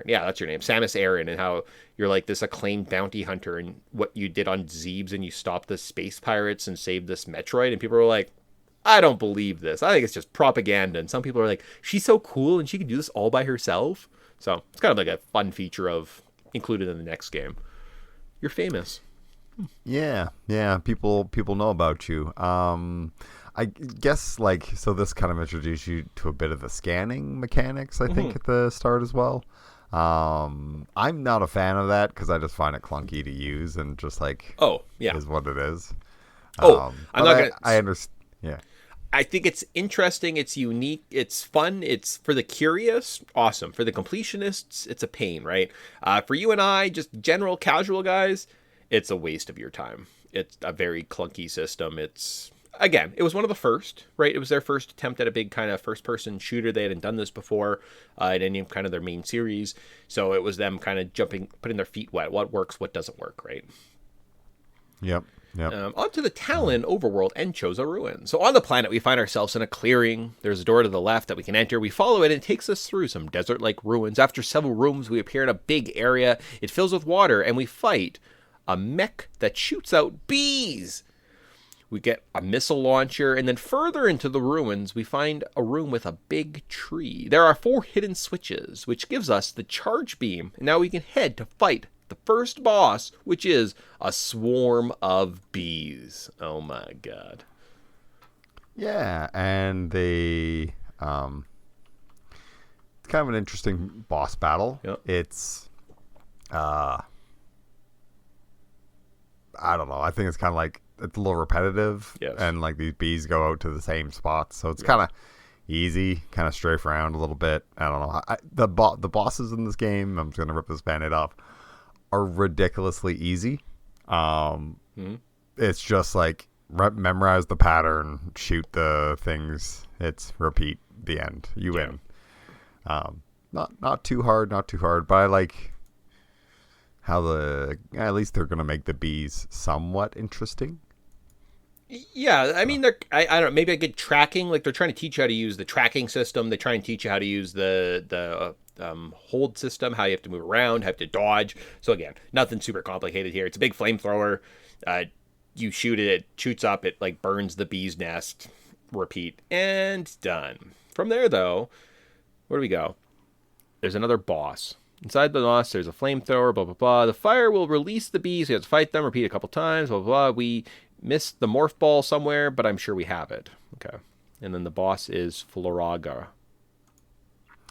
Speaker 3: Yeah, that's your name. Samus Aran, and how you're like this acclaimed bounty hunter, and what you did on Zebes, and you stopped the space pirates and saved this Metroid, and people were like, I don't believe this. I think it's just propaganda. And some people are like, she's so cool and she can do this all by herself. So it's kind of like a fun feature of included in the next game. You're famous.
Speaker 4: Yeah. People know about you. I guess so this kind of introduced you to a bit of the scanning mechanics, I think, at the start as well. I'm not a fan of that because I just find it clunky to use and just is what it is.
Speaker 3: I'm not gonna.
Speaker 4: I understand. Yeah.
Speaker 3: I think it's interesting, it's unique, it's fun, it's for the curious, awesome. For the completionists, it's a pain, right? For you and I, just general casual guys, it's a waste of your time. It's a very clunky system. Again, it was one of the first, right? It was their first attempt at a big kind of first-person shooter. They hadn't done this before in any kind of their main series. So it was them kind of putting their feet wet. What works, what doesn't work, right?
Speaker 4: Yep.
Speaker 3: Onto the Talon overworld and Chozo Ruin. So on the planet, we find ourselves in a clearing. There's a door to the left that we can enter. We follow it, and it takes us through some desert-like ruins. After several rooms, we appear in a big area. It fills with water, and we fight a mech that shoots out bees. We get a missile launcher, and then further into the ruins, we find a room with a big tree. There are 4 hidden switches, which gives us the charge beam. And now we can head to fight the first boss, which is a swarm of bees. Oh my god.
Speaker 4: Yeah, and it's kind of an interesting boss battle.
Speaker 3: Yep.
Speaker 4: It's I don't know. I think it's kind of like it's a little repetitive,
Speaker 3: yes.
Speaker 4: And like these bees go out to the same spots, so it's kind of easy, kind of strafe around a little bit. I don't know. The bosses in this game, I'm just gonna rip this Band-Aid off, are ridiculously easy. It's just like memorize the pattern, shoot the things, it's repeat, the end, you win. Not too hard, but I like how at least they're gonna make the bees somewhat interesting.
Speaker 3: Yeah, I mean, I don't know, maybe I get tracking, like they're trying to teach you how to use the tracking system. They try and teach you how to use the hold system, how you have to move around, have to dodge. So again, nothing super complicated here. It's a big flamethrower. You shoot it shoots up, it like burns the bee's nest, repeat, and done. From there, though, where do we go? There's another boss. Inside the boss, there's a flamethrower, blah, blah, blah. The fire will release the bees. You have to fight them, repeat a couple times, blah, blah, blah. We missed the morph ball somewhere, but I'm sure we have it. Okay. And then the boss is Floraga.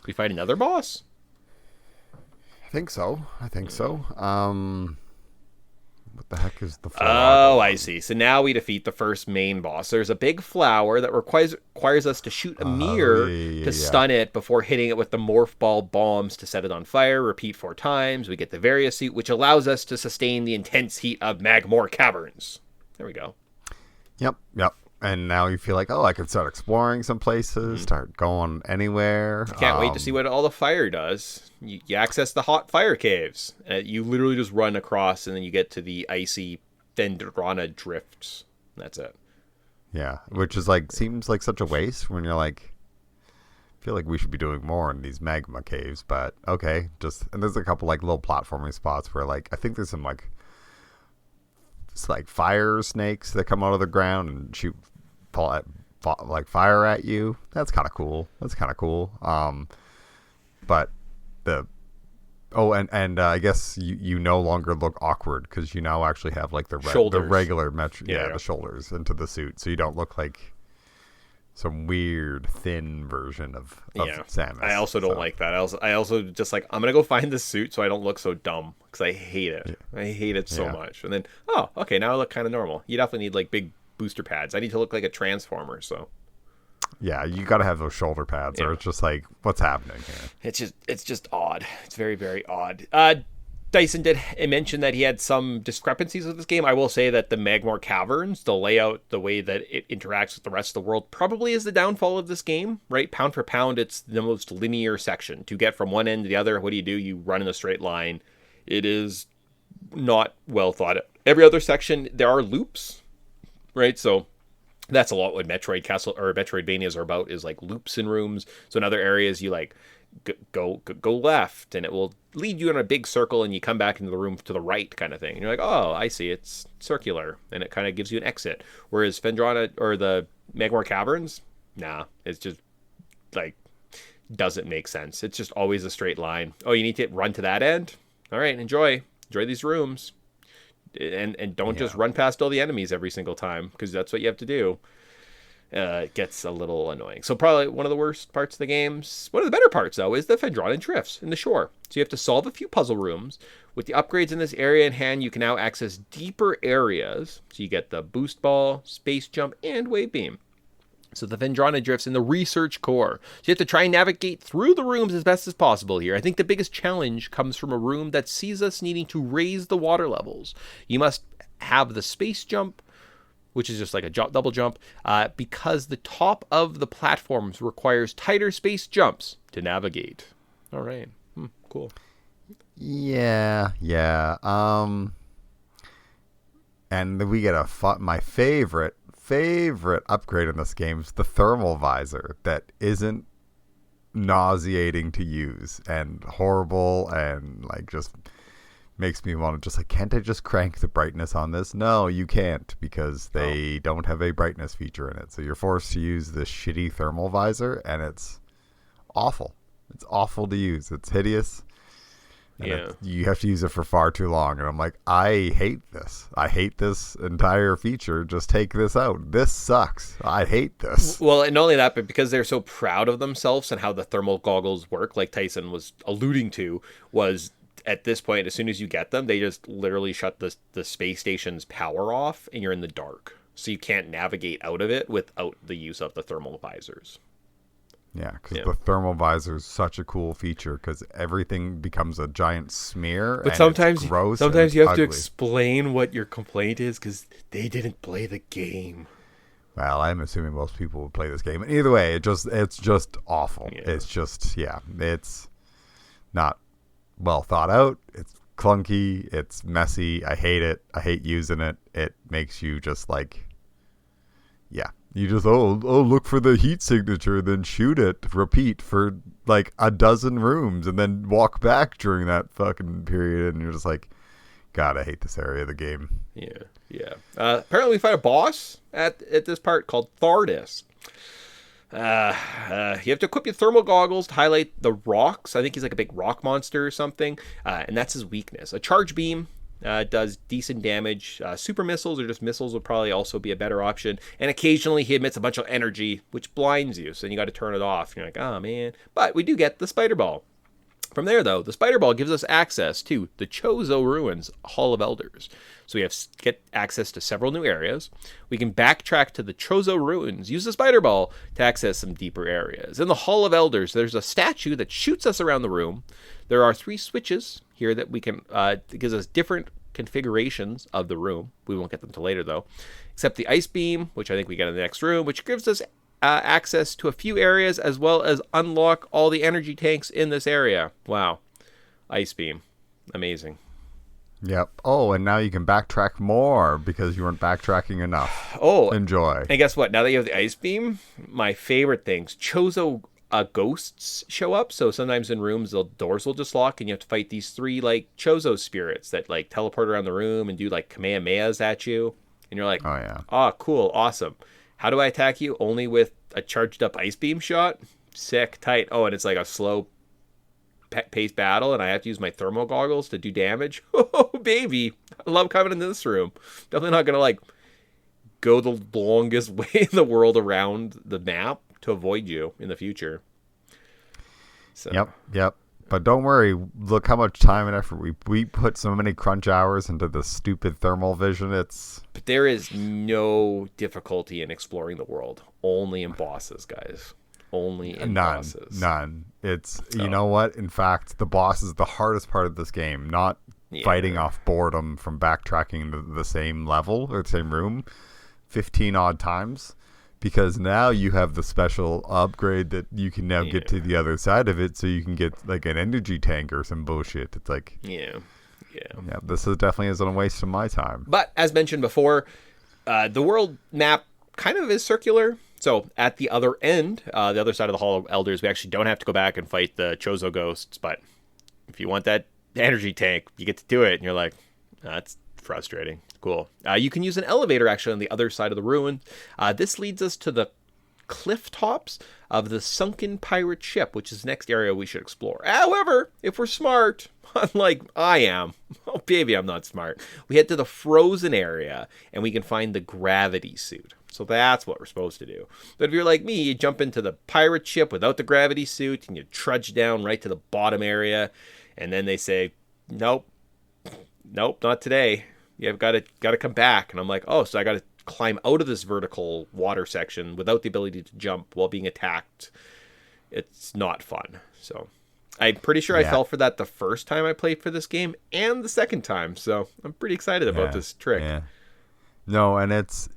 Speaker 3: We fight another boss?
Speaker 4: I think so. What the heck is the
Speaker 3: Oh, I see. So now we defeat the first main boss. There's a big flower that requires us to shoot a mirror to stun it before hitting it with the morph ball bombs to set it on fire. Repeat 4 times. We get the Varia suit, which allows us to sustain the intense heat of Magmore Caverns. There we go.
Speaker 4: Yep. And now you feel like, oh, I can start exploring some places, start going anywhere.
Speaker 3: Can't wait to see what all the fire does. You access the hot fire caves. You literally just run across, and then you get to the icy Phendrana drifts. That's it.
Speaker 4: Yeah, which is like seems like such a waste when you're like, I feel like we should be doing more in these magma caves, but okay. And there's a couple like little platforming spots where like I think there's some like it's like fire snakes that come out of the ground and shoot like fire at you. That's kind of cool. But I guess you no longer look awkward because you now actually have like the regular the shoulders into the suit, so you don't look like some weird thin version of Samus.
Speaker 3: I also don't like that. I also just like, I'm gonna go find this suit so I don't look so dumb because I hate it. I hate it so much. And then okay, now I look kind of normal. You definitely need like big booster pads. I need to look like a transformer. So
Speaker 4: yeah, you got to have those shoulder pads, or it's just like, what's happening here?
Speaker 3: It's just odd. It's very, very odd. Dyson did mention that he had some discrepancies with this game. I will say that the Magmore Caverns, the layout, the way that it interacts with the rest of the world, probably is the downfall of this game, right? Pound for pound, it's the most linear section. To get from one end to the other, what do? You run in a straight line. It is not well thought out. Every other section, there are loops, right? So that's a lot what Metroid Castle or Metroidvanias are about, is like loops in rooms. So in other areas, you like go left and it will lead you in a big circle and you come back into the room to the right kind of thing. And you're like, oh, I see, it's circular, and it kind of gives you an exit. Whereas Phendrana or the Magmore Caverns, nah, it's just like doesn't make sense. It's just always a straight line. Oh, you need to run to that end? All right, enjoy these rooms. And don't just run past all the enemies every single time, because that's what you have to do. It gets a little annoying. So probably one of the worst parts of the games. One of the better parts, though, is the Phendrana drifts in the shore. So you have to solve a few puzzle rooms. With the upgrades in this area in hand, you can now access deeper areas. So you get the boost ball, space jump, and wave beam. So the Phendrana drifts in the research core. So you have to try and navigate through the rooms as best as possible here. I think the biggest challenge comes from a room that sees us needing to raise the water levels. You must have the space jump, which is just like a double jump, because the top of the platforms requires tighter space jumps to navigate. All right. Cool.
Speaker 4: Yeah. And then we get my favorite upgrade in this game is the thermal visor that isn't nauseating to use and horrible and like just makes me want to just like, can't I just crank the brightness on this? No, you can't, because they don't have a brightness feature in it. So you're forced to use this shitty thermal visor, and it's awful. It's awful to use. It's hideous. And you have to use it for far too long. And I'm like, I hate this. I hate this entire feature. Just take this out. This sucks. I hate this.
Speaker 3: Well, and not only that, but because they're so proud of themselves and how the thermal goggles work, like Tyson was alluding to, was at this point, as soon as you get them, they just literally shut the space station's power off and you're in the dark. So you can't navigate out of it without the use of the thermal visors.
Speaker 4: Yeah, because the thermal visor is such a cool feature, because everything becomes a giant smear.
Speaker 3: But sometimes you have to explain what your complaint is, because they didn't play the game.
Speaker 4: Well, I'm assuming most people will play this game. And either way, it's just awful. Yeah. It's just, it's not well thought out. It's clunky. It's messy. I hate it. I hate using it. It makes you just like, you just, look for the heat signature, then shoot it, repeat for like a dozen rooms, and then walk back during that fucking period, and you're just like, God, I hate this area of the game. Yeah. Apparently we fight a boss at this part called Thardis.
Speaker 3: You have to equip your thermal goggles to highlight the rocks. I think he's like a big rock monster or something, and that's his weakness. A charge beam does decent damage. Super missiles or just missiles would probably also be a better option. And occasionally he emits a bunch of energy, which blinds you. So then you got to turn it off. You're like, oh man. But we do get the spider ball. From there, though, the spider ball gives us access to the Chozo Ruins Hall of Elders. So we get access to several new areas. We can backtrack to the Chozo Ruins, use the spider ball to access some deeper areas. In the Hall of Elders, there's a statue that shoots us around the room. There are 3 switches here that we can, it gives us different configurations of the room. We won't get them till later, though. Except the ice beam, which I think we get in the next room, which gives us access to a few areas, as well as unlock all the energy tanks in this area. Wow. Ice beam. Amazing.
Speaker 4: Yep. Oh, and now you can backtrack more because you weren't backtracking enough.
Speaker 3: Oh.
Speaker 4: Enjoy.
Speaker 3: And guess what? Now that you have the ice beam, my favorite things, Chozo ghosts show up. So sometimes in rooms, the doors will just lock and you have to fight these 3 like Chozo spirits that like teleport around the room and do like Kamehamehas at you. And you're like,
Speaker 4: oh yeah.
Speaker 3: Oh, cool. Awesome. How do I attack you? Only with a charged up ice beam shot? Sick. Tight. Oh, and it's like a slow pace battle and I have to use my thermal goggles to do damage. Oh, baby. I love coming into this room. Definitely not going to like go the longest way in the world around the map to avoid you in the future. So.
Speaker 4: Yep. But don't worry. Look how much time and effort we put so many crunch hours into the stupid thermal vision.
Speaker 3: But there is no difficulty in exploring the world. Only in bosses, guys. Only in bosses.
Speaker 4: None. It's, you know what? In fact, the boss is the hardest part of this game, not fighting off boredom from backtracking the same level or the same room 15 odd times. Because now you have the special upgrade that you can now get to the other side of it, so you can get like an energy tank or some bullshit. It's like, yeah. This is definitely isn't a waste of my time.
Speaker 3: But as mentioned before, the world map kind of is circular. So at the other end, the other side of the Hall of Elders, we actually don't have to go back and fight the Chozo ghosts. But if you want that energy tank, you get to do it, and you're like, that's frustrating. Cool. You can use an elevator actually on the other side of the ruin. This leads us to the cliff tops of the sunken pirate ship, which is the next area we should explore. However, if we're smart, unlike I am, oh baby, I'm not smart, we head to the frozen area and we can find the gravity suit. So that's what we're supposed to do. But if you're like me, you jump into the pirate ship without the gravity suit and you trudge down right to the bottom area, and then they say, nope, not today. You've got to come back. And I'm like, oh, so I got to climb out of this vertical water section without the ability to jump while being attacked. It's not fun. So I'm pretty sure I fell for that the first time I played for this game and the second time. So I'm pretty excited about this trick.
Speaker 4: Yeah. No, and it's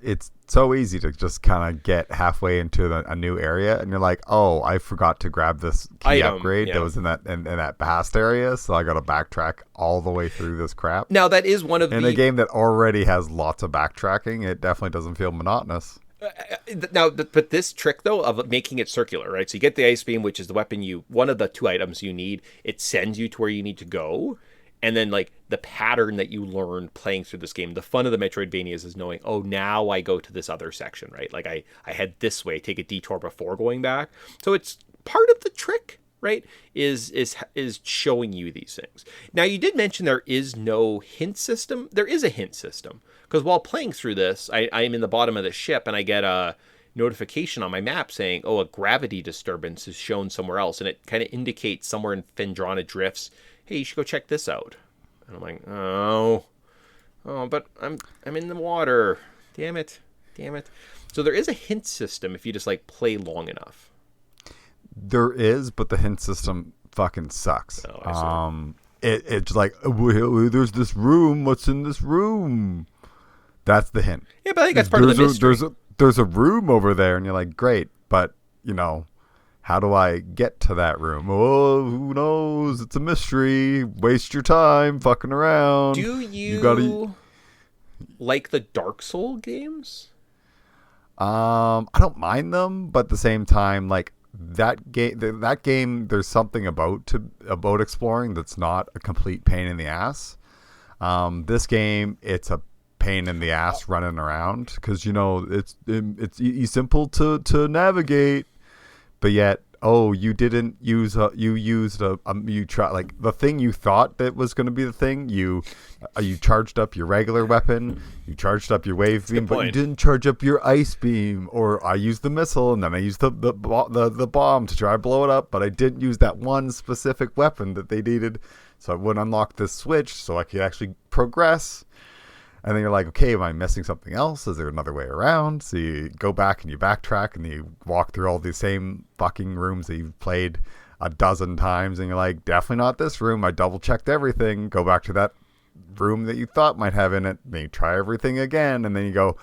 Speaker 4: so easy to just kind of get halfway into a new area, and you're like, oh, I forgot to grab this key upgrade that was in that past area, so I got to backtrack all the way through this crap.
Speaker 3: Now that is one of
Speaker 4: in a game that already has lots of backtracking, it definitely doesn't feel monotonous.
Speaker 3: But this trick though of making it circular, right? So you get the ice beam, which is the weapon one of the 2 items you need. It sends you to where you need to go. And then, like, the pattern that you learn playing through this game, the fun of the Metroidvanias is knowing, oh, now I go to this other section, right? Like, I head this way, take a detour before going back. So it's part of the trick, right, is showing you these things. Now, you did mention there is no hint system. There is a hint system. Because while playing through this, I am in the bottom of the ship, and I get a notification on my map saying, oh, a gravity disturbance is shown somewhere else. And it kind of indicates somewhere in Phendrana Drifts, hey, you should go check this out. And I'm like, oh, but I'm in the water. Damn it. So there is a hint system if you just like play long enough.
Speaker 4: There is, but the hint system fucking sucks.
Speaker 3: Oh, I see.
Speaker 4: It's like, there's this room. What's in this room? That's the hint.
Speaker 3: Yeah, but I think that's part of the mystery.
Speaker 4: There's a room over there, and you're like, great, but you know. How do I get to that room? Oh, who knows? It's a mystery. Waste your time fucking around.
Speaker 3: Do you like the Dark Soul games?
Speaker 4: I don't mind them, but at the same time, like that game, there's something about exploring that's not a complete pain in the ass. This game, it's a pain in the ass running around because you know it's simple to navigate. But yet, oh, you didn't use you used you try like the thing you thought that was going to be the thing. You charged up your regular weapon, you charged up your wave beam, but you didn't charge up your ice beam. Or I used the missile, and then I used the bomb to try to blow it up, but I didn't use that one specific weapon that they needed, so I wouldn't unlock this switch, so I could actually progress. And then you're like, okay, am I missing something else? Is there another way around? So you go back and you backtrack and you walk through all the same fucking rooms that you've played a dozen times. And you're like, definitely not this room. I double checked everything. Go back to that room that you thought might have in it. Then you try everything again. And then you go,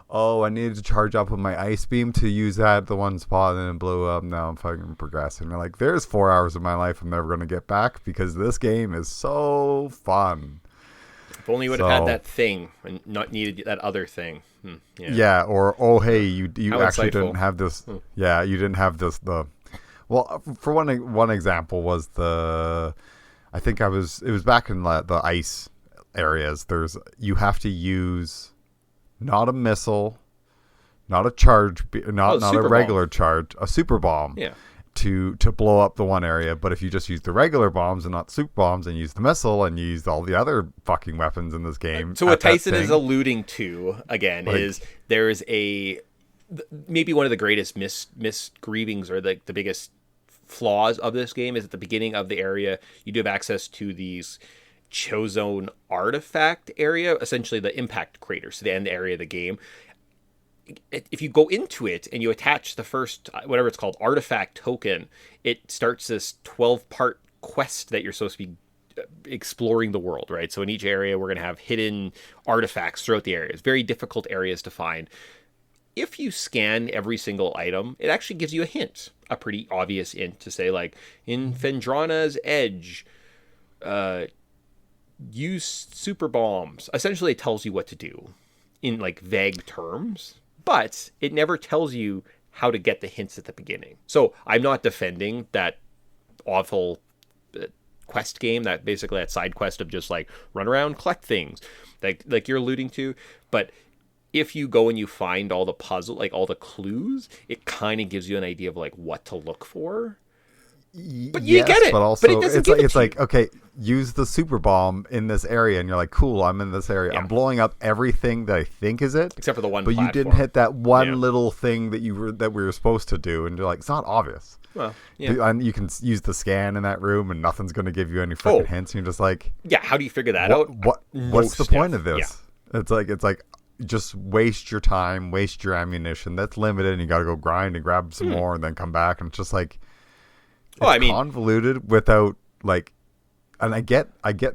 Speaker 4: oh, I needed to charge up with my ice beam to use that at the one spot, and then it blew up. Now I'm fucking progressing. And you're like, there's 4 hours of my life I'm never going to get back because this game is so fun.
Speaker 3: If only you would have had that thing and not needed that other thing.
Speaker 4: Yeah, or, oh, hey, you actually
Speaker 3: insightful.
Speaker 4: didn't have this. Yeah, you didn't have this. Well, for one example was I think it was back in the ice areas. You have to use not a missile, not a charge, not a regular charge, a super bomb.
Speaker 3: Yeah.
Speaker 4: To blow up the one area, but if you just use the regular bombs and not super bombs and use the missile and use all the other fucking weapons in this game.
Speaker 3: So what Tyson is alluding to again is there is maybe one of the greatest misgrievings or the biggest flaws of this game is at the beginning of the area you do have access to these Chozone artifact area, essentially the impact crater, so the end area of the game. If you go into it and you attach the first, whatever it's called, artifact token, it starts this 12-part quest that you're supposed to be exploring the world, right? So in each area, we're going to have hidden artifacts throughout the areas, very difficult areas to find. If you scan every single item, it actually gives you a hint, a pretty obvious hint to say, like, in Fendrana's Edge, use super bombs. Essentially, it tells you what to do in, like, vague terms. But it never tells you how to get the hints at the beginning. So I'm not defending that awful quest game, that side quest of just like run around, collect things, like you're alluding to. But if you go and you find all the puzzle, like all the clues, it kind of gives you an idea of like what to look for. But you get it.
Speaker 4: But also,
Speaker 3: but it doesn't
Speaker 4: it's like okay, use the super bomb in this area, and you're like, cool, I'm in this area. Yeah. I'm blowing up everything that I think is it,
Speaker 3: except for the one.
Speaker 4: But
Speaker 3: platform.
Speaker 4: You didn't hit that one little thing that we were supposed to do, and you're like, it's not obvious.
Speaker 3: Well, yeah.
Speaker 4: And you can use the scan in that room, and nothing's going to give you any freaking hints. And you're just like,
Speaker 3: yeah, how do you figure that out?
Speaker 4: What's the point of this? Yeah. It's like. Just waste your time, waste your ammunition. That's limited, and you got to go grind and grab some more, and then come back. And it's just like, convoluted without like. And I get,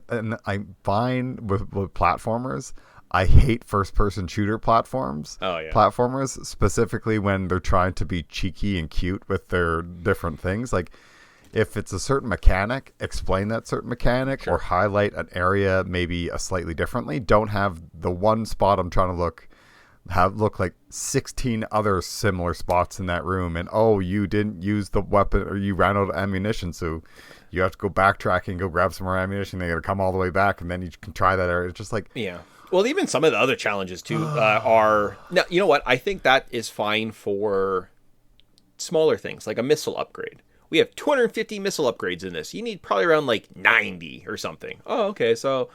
Speaker 4: and I'm fine with platformers. I hate first-person shooter platforms.
Speaker 3: Oh yeah,
Speaker 4: platformers specifically when they're trying to be cheeky and cute with their different things, like. If it's a certain mechanic, explain that certain mechanic or highlight an area maybe slightly differently. Don't have the one spot I'm trying to look like 16 other similar spots in that room. And, you didn't use the weapon or you ran out of ammunition. So you have to go backtrack and go grab some more ammunition. They got to come all the way back and then you can try that area. It's just like...
Speaker 3: Yeah. Well, even some of the other challenges too are... Now, you know what? I think that is fine for smaller things like a missile upgrade. We have 250 missile upgrades in this. You need probably around like 90 or something. Oh, okay. So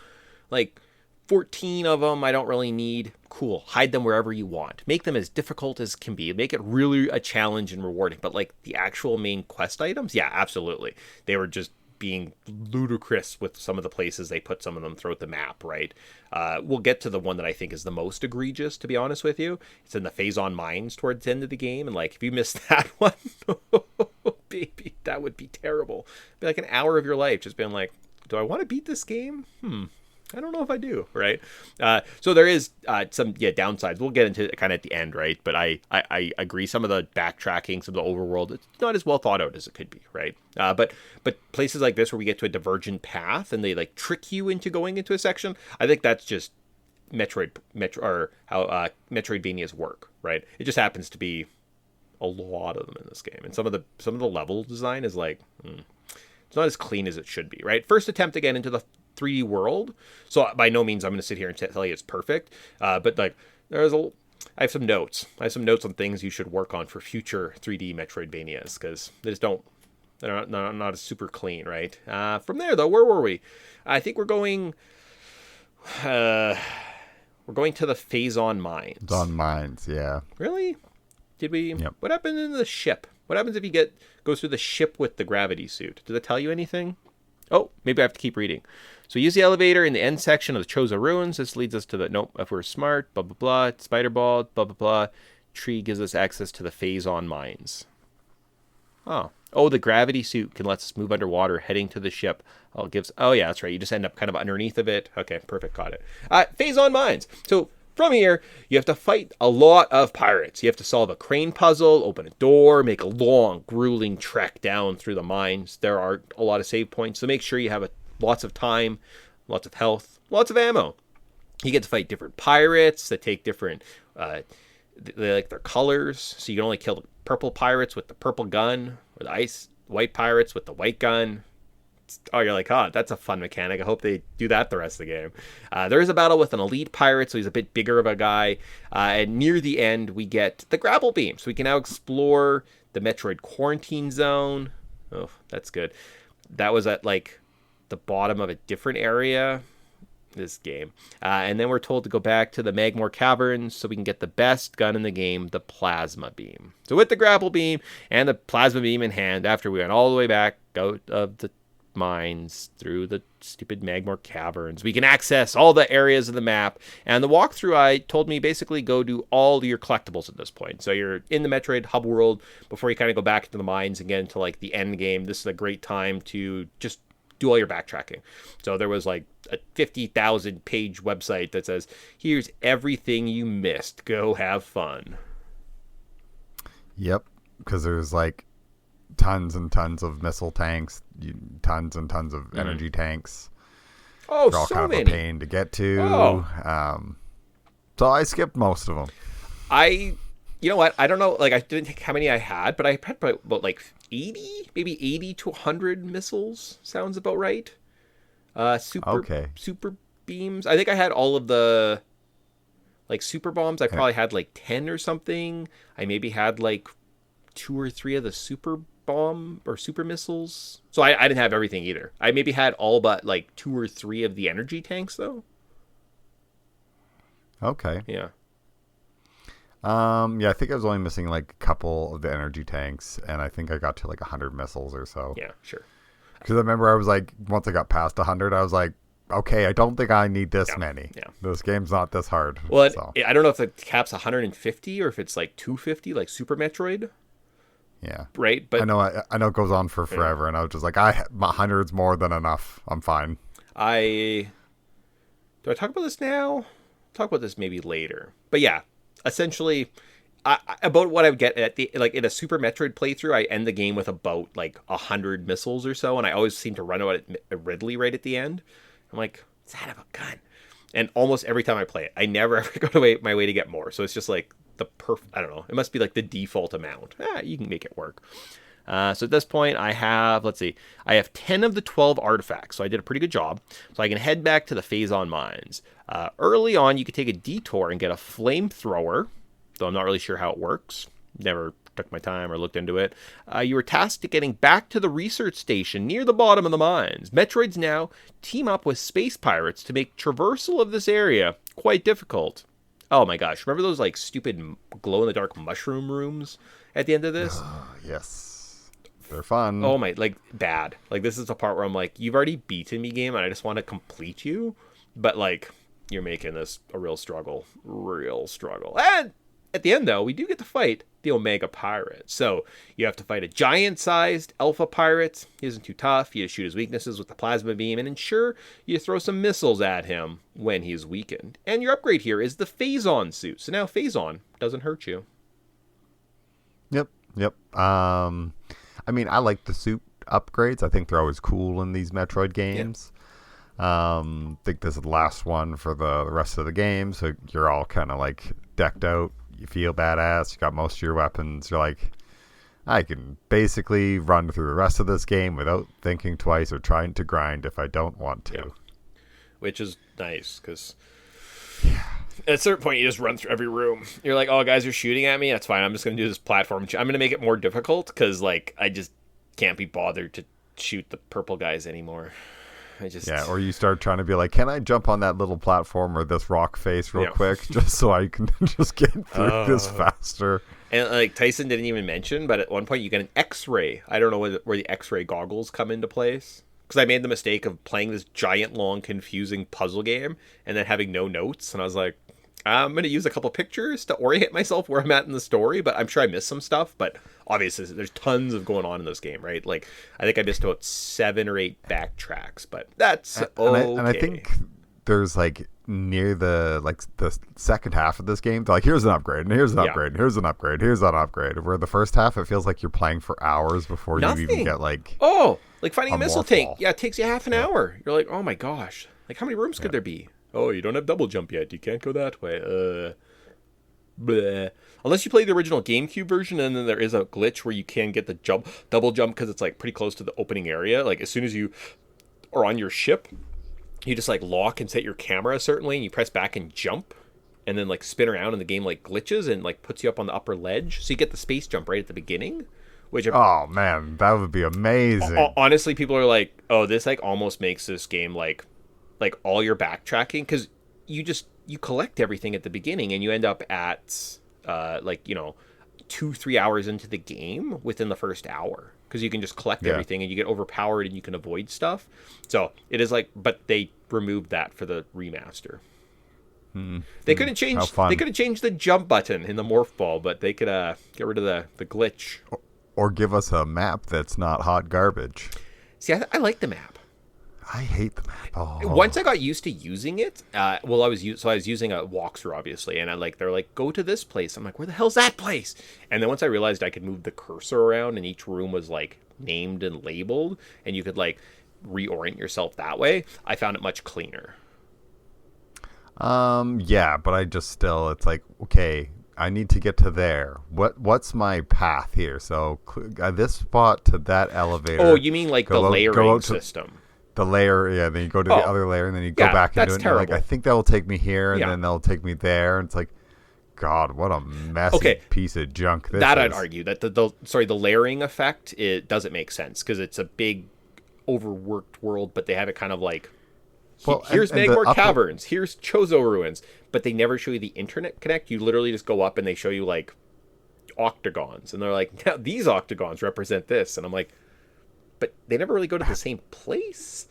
Speaker 3: like 14 of them I don't really need. Cool. Hide them wherever you want. Make them as difficult as can be. Make it really a challenge and rewarding. But like the actual main quest items, yeah, absolutely. They were just being ludicrous with some of the places they put some of them throughout the map, right? We'll get to the one that I think is the most egregious, to be honest with you. It's in the Phazon Mines towards the end of the game. And like, if you missed that one, baby, that would be terrible. It'd be like an hour of your life just being like, do I want to beat this game? I don't know if I do, right? So there is some downsides. We'll get into it kind of at the end, right? But I agree. Some of the backtracking, some of the overworld, it's not as well thought out as it could be, right? But places like this where we get to a divergent path and they like trick you into going into a section, I think that's just or how Metroidvanias work, right? It just happens to be a lot of them in this game, and some of the level design is like it's not as clean as it should be, right? First attempt again into the 3D world, so by no means I'm going to sit here and tell you it's perfect, but like there's I have some notes. I have some notes on things you should work on for future 3D Metroidvanias, because they just don't. They're not super clean, right? From there, though, where were we? I think we're going. We're going to the Phazon Mines.
Speaker 4: On mines, yeah.
Speaker 3: Really? Did we?
Speaker 4: Yep.
Speaker 3: What happened in the ship? What happens if you goes through the ship with the gravity suit? Does it tell you anything? Oh, maybe I have to keep reading. So use the elevator in the end section of the Choza Ruins. This leads us to the, nope, if we're smart, blah, blah, blah, spider ball, blah, blah, blah. Tree gives us access to the Phazon Mines. Oh, the gravity suit can let us move underwater heading to the ship. Oh yeah, that's right. You just end up kind of underneath of it. Okay, perfect, got it. Phazon Mines. So from here, you have to fight a lot of pirates. You have to solve a crane puzzle, open a door, make a long, grueling trek down through the mines. There are a lot of save points, so make sure you have lots of time, lots of health, lots of ammo. You get to fight different pirates that take different, they like their colors. So you can only kill the purple pirates with the purple gun, or the white pirates with the white gun. Oh, you're like, that's a fun mechanic. I hope they do that the rest of the game. There is a battle with an elite pirate, so he's a bit bigger of a guy. And near the end, we get the grapple beam. So we can now explore the Metroid quarantine zone. Oh, that's good. That was at, like, the bottom of a different area, this game. And then we're told to go back to the Magmore Caverns so we can get the best gun in the game, the plasma beam. So with the grapple beam and the plasma beam in hand, after we went all the way back out of the mines through the stupid Magmore Caverns, we can access all the areas of the map. And the walkthrough I told me basically go do all your collectibles at this point. So you're in the Metroid hub world before you kind of go back into the mines and get into like the end game. This is a great time to just do all your backtracking. So there was like a 50,000 page website that says, here's everything you missed, go have fun.
Speaker 4: Yep, because there's like tons and tons of missile tanks, tons and tons of energy tanks.
Speaker 3: Oh,
Speaker 4: They're all
Speaker 3: so
Speaker 4: kind
Speaker 3: many.
Speaker 4: of a pain to get to.
Speaker 3: Oh.
Speaker 4: So I skipped most of them.
Speaker 3: You know what? I don't know. Like, I didn't think how many I had, but I had probably about like 80, maybe 80 to 100 missiles. Sounds about right. Super beams. I think I had all of the like super bombs. I probably had like 10 or something. I maybe had like 2 or 3 of the super bomb or super missiles. So I didn't have everything either. I maybe had all but like 2 or 3 of the energy tanks though.
Speaker 4: Okay.
Speaker 3: Yeah.
Speaker 4: Yeah, I think I was only missing like a couple of the energy tanks, and I think I got to like 100 missiles or so.
Speaker 3: Yeah, sure.
Speaker 4: Because I remember I was like, once I got past 100, I was like, okay, I don't think I need this many.
Speaker 3: Yeah.
Speaker 4: This game's not this hard.
Speaker 3: Well,
Speaker 4: so.
Speaker 3: I don't know if the cap's 150 or if it's like 250, like Super Metroid.
Speaker 4: Yeah.
Speaker 3: Right? But
Speaker 4: I know it goes on for forever, and I was just like, 100's more than enough. I'm fine.
Speaker 3: Do I talk about this now? Talk about this maybe later. But yeah, essentially, about what I would get at the like in a Super Metroid playthrough, I end the game with about like 100 missiles or so, and I always seem to run out at Ridley right at the end. I'm like, son of a gun. And almost every time I play it, I never ever go my way to get more. So it's just like I don't know. It must be like the default amount. You can make it work. So at this point, I have 10 of the 12 artifacts. So I did a pretty good job. So I can head back to the Phazon Mines. Early on, you could take a detour and get a flamethrower, though I'm not really sure how it works. Never took my time or looked into it. You were tasked to getting back to the research station near the bottom of the mines. Metroids now team up with space pirates to make traversal of this area quite difficult. Oh my gosh, remember those like stupid glow-in-the-dark mushroom rooms at the end of this?
Speaker 4: Yes. They're fun.
Speaker 3: Oh my, like, bad. Like, this is the part where I'm like, you've already beaten me, game, and I just want to complete you. But, like, you're making this a real struggle. Real struggle. And at the end, though, we do get to fight the Omega Pirate. So, you have to fight a giant-sized Alpha Pirate. He isn't too tough. You shoot his weaknesses with the plasma beam, and ensure you throw some missiles at him when he's weakened. And your upgrade here is the Phazon suit. So now Phazon doesn't hurt you.
Speaker 4: Yep. I mean, I like the suit upgrades. I think they're always cool in these Metroid games. I think this is the last one for the rest of the game, so you're all kind of like decked out. You feel badass. You got most of your weapons. You're like, I can basically run through the rest of this game without thinking twice or trying to grind if I don't want to.
Speaker 3: Yeah. Which is nice, because At a certain point, you just run through every room. You're like, oh, guys are shooting at me. That's fine. I'm just going to do this platform. I'm going to make it more difficult because, like, I just can't be bothered to shoot the purple guys anymore.
Speaker 4: Yeah, or you start trying to be like, can I jump on that little platform or this rock face real quick just so I can just get through this faster?
Speaker 3: And, like, Tyson didn't even mention, but at one point you get an X-ray. I don't know where the X-ray goggles come into place. Because I made the mistake of playing this giant, long, confusing puzzle game and then having no notes. And I was like, I'm going to use a couple pictures to orient myself where I'm at in the story, but I'm sure I missed some stuff. But obviously, there's tons of going on in this game, right? Like, I think I missed about 7 or 8 backtracks, but that's okay.
Speaker 4: And I think there's, like, near the second half of this game, they're like, here's an upgrade, and here's an upgrade, and here's an upgrade, here's an upgrade. Where the first half, it feels like you're playing for hours before you even get, like...
Speaker 3: Oh, like finding a missile tank. Yeah, it takes you half an hour. You're like, oh my gosh. Like, how many rooms could there be? Oh, you don't have double jump yet. You can't go that way. Bleh. Unless you play the original GameCube version, and then there is a glitch where you can get the double jump because it's like pretty close to the opening area. Like as soon as you are on your ship, you just like lock and set your camera a certain way, and you press back and jump, and then like spin around, and the game like glitches and like puts you up on the upper ledge, so you get the space jump right at the beginning. Which
Speaker 4: oh man, that would be amazing.
Speaker 3: Honestly, people are like, oh, this like almost makes this game like all your backtracking, because you collect everything at the beginning and you end up at 2-3 hours into the game within the first hour, because you can just collect everything and you get overpowered and you can avoid stuff. So it is like, but they removed that for the remaster. They couldn't change. They could have changed the jump button in the morph ball, but they could get rid of the glitch,
Speaker 4: or give us a map that's not hot garbage.
Speaker 3: See, I like the map.
Speaker 4: I hate the map. Oh.
Speaker 3: Once I got used to using it, I was using a walkthrough, obviously, and they're like, go to this place. I'm like, where the hell's that place? And then once I realized I could move the cursor around, and each room was like named and labeled, and you could like reorient yourself that way, I found it much cleaner.
Speaker 4: Yeah, but I just still, it's like, okay, I need to get to there. What's my path here? So this spot to that elevator.
Speaker 3: Oh, you mean like the layering system?
Speaker 4: The layer, yeah. Then you go to the other layer, and then you go back into it. And you're like, I think that will take me here, and then that'll take me there. And it's like, God, what a messy piece of junk this is.
Speaker 3: I'd argue that the layering effect, it doesn't make sense, because it's a big, overworked world, but they have it kind of like, here's Magmor Caverns, here's Chozo Ruins, but they never show you the internet connect. You literally just go up and they show you like octagons, and they're like, now these octagons represent this, and I'm like, but they never really go to the same place.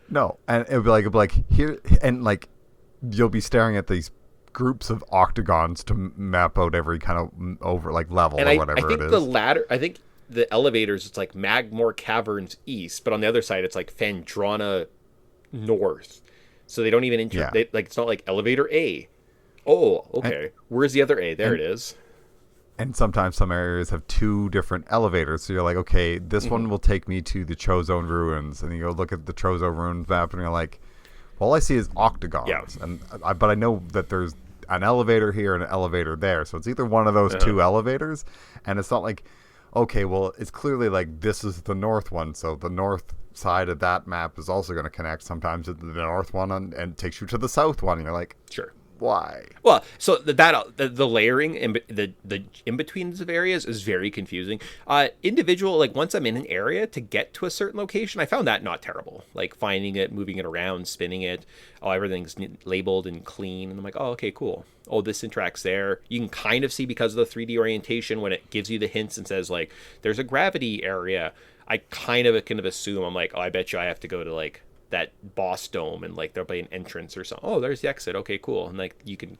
Speaker 4: No, and it'd be like here, and like you'll be staring at these groups of octagons to map out every kind of over like level or whatever it is.
Speaker 3: I think the elevators, it's like Magmor Caverns East, but on the other side it's like Phendrana North. So they don't even it's not like elevator A. Oh, okay. Where's the other A? There it is.
Speaker 4: And sometimes some areas have 2 different elevators. So you're like, okay, this one will take me to the Chozo Ruins. And you go look at the Chozo Ruins map, and you're like, well, all I see is octagons. Yeah. But I know that there's an elevator here and an elevator there. So it's either one of those 2 elevators. And it's not like, okay, well, it's clearly like this is the north one. So the north side of that map is also going to connect sometimes to the north one and takes you to the south one. And you're like,
Speaker 3: sure.
Speaker 4: Why?
Speaker 3: Well, so the layering and the in-betweens of areas is very confusing. Individual, like once I'm in an area to get to a certain location, I found that not terrible. Like finding it, moving it around, spinning it. Oh, everything's labeled and clean. And I'm like, oh, okay, cool. Oh, this interacts there. You can kind of see because of the 3D orientation when it gives you the hints and says like, there's a gravity area. I kind of assume, I'm like, oh, I bet you I have to go to like that boss dome, and like there'll be an entrance or something. Oh, there's the exit. Okay, cool. And like you can,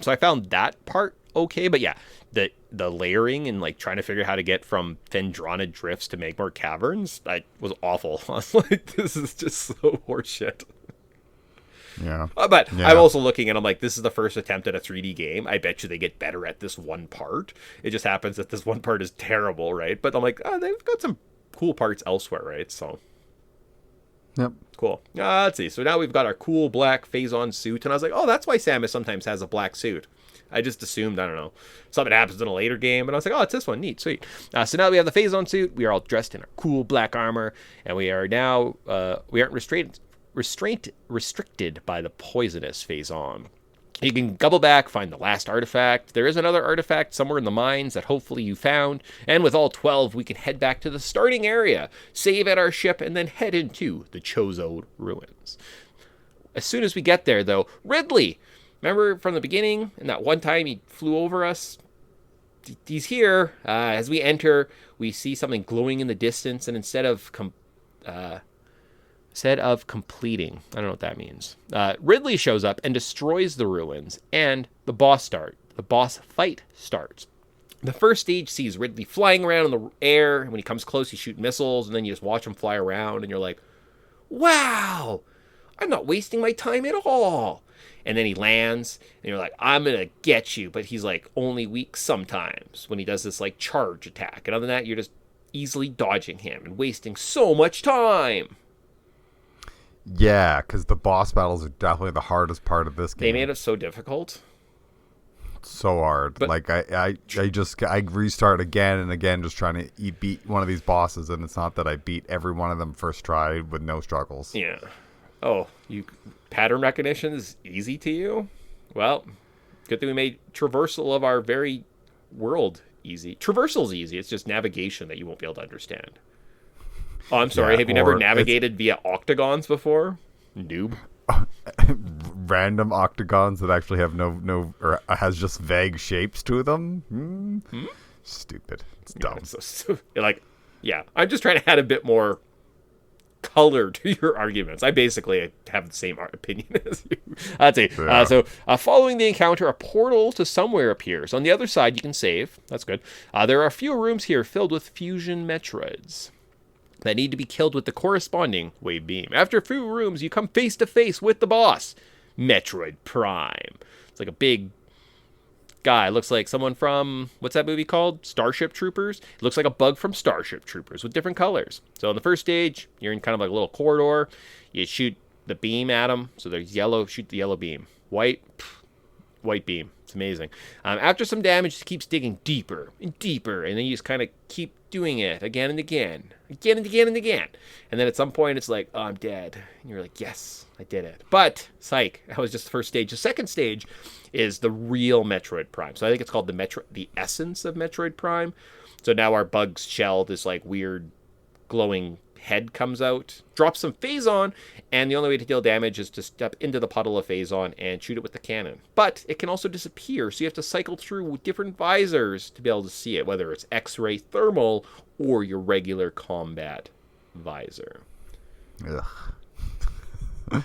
Speaker 3: so I found that part okay. But yeah, the layering and like trying to figure out how to get from Phendrana Drifts to Magmor Caverns, that was awful. I was like, this is just so horseshit.
Speaker 4: Yeah.
Speaker 3: But I'm also looking and I'm like, this is the first attempt at a 3D game. I bet you they get better at this one part. It just happens that this one part is terrible, right? But I'm like, oh, they've got some cool parts elsewhere, right? So.
Speaker 4: Yep.
Speaker 3: Cool. Let's see. So now we've got our cool black Phazon suit. And I was like, oh, that's why Samus sometimes has a black suit. I just assumed, I don't know, something happens in a later game. And I was like, oh, it's this one. Neat. Sweet. So now we have the Phazon suit. We are all dressed in our cool black armor. And we are now, we aren't restricted by the poisonous Phazon. You can double back, find the last artifact. There is another artifact somewhere in the mines that hopefully you found. And with all 12, we can head back to the starting area, save at our ship, and then head into the Chozo ruins. As soon as we get there, though, Ridley, remember from the beginning, and that one time he flew over us? He's here. As we enter, we see something glowing in the distance, and instead of completing, I don't know what that means, Ridley shows up and destroys the ruins, and the boss fight starts. The first stage sees Ridley flying around in the air, and when he comes close, he shoots missiles, and then you just watch him fly around, and you're like, wow, I'm not wasting my time at all. And then he lands, and you're like, I'm going to get you. But he's like only weak sometimes when he does this like charge attack. And other than that, you're just easily dodging him and wasting so much time.
Speaker 4: Yeah, because the boss battles are definitely the hardest part of this game.
Speaker 3: They made it so difficult.
Speaker 4: So hard. But, like I restart again and again just trying to beat one of these bosses, and it's not that I beat every one of them first try with no struggles.
Speaker 3: Yeah. Oh, pattern recognition is easy to you? Well, good thing we made traversal of our very world easy. Traversal's easy. It's just navigation that you won't be able to understand. Oh, I'm sorry.
Speaker 4: Yeah,
Speaker 3: have you never navigated via octagons before? Noob.
Speaker 4: Random octagons that actually have no or has just vague shapes to them. Stupid. It's dumb.
Speaker 3: Yeah. I'm just trying to add a bit more color to your arguments. I basically have the same opinion as you. That's it.
Speaker 4: Yeah.
Speaker 3: Following the encounter, a portal to somewhere appears. On the other side, you can save. That's good. There are a few rooms here filled with fusion Metroids that need to be killed with the corresponding wave beam. After a few rooms, you come face to face with the boss, Metroid Prime. It's like a big guy. Looks like someone from, what's that movie called? Starship Troopers? It looks like a bug from Starship Troopers with different colors. So in the first stage, you're in kind of like a little corridor. You shoot the beam at him. So there's yellow, shoot the yellow beam. White beam. It's amazing. After some damage, it keeps digging deeper and deeper, and then you just kind of keep doing it again and again. And then at some point, it's like, oh, I'm dead. And you're like, yes, I did it. But, psych, that was just the first stage. The second stage is the real Metroid Prime. So I think it's called the essence of Metroid Prime. So now our bug's shell, this like weird glowing head comes out, drops some Phazon, and the only way to deal damage is to step into the puddle of Phazon and shoot it with the cannon. But it can also disappear, so you have to cycle through different visors to be able to see it, whether it's X-ray thermal or your regular combat visor.
Speaker 4: Ugh.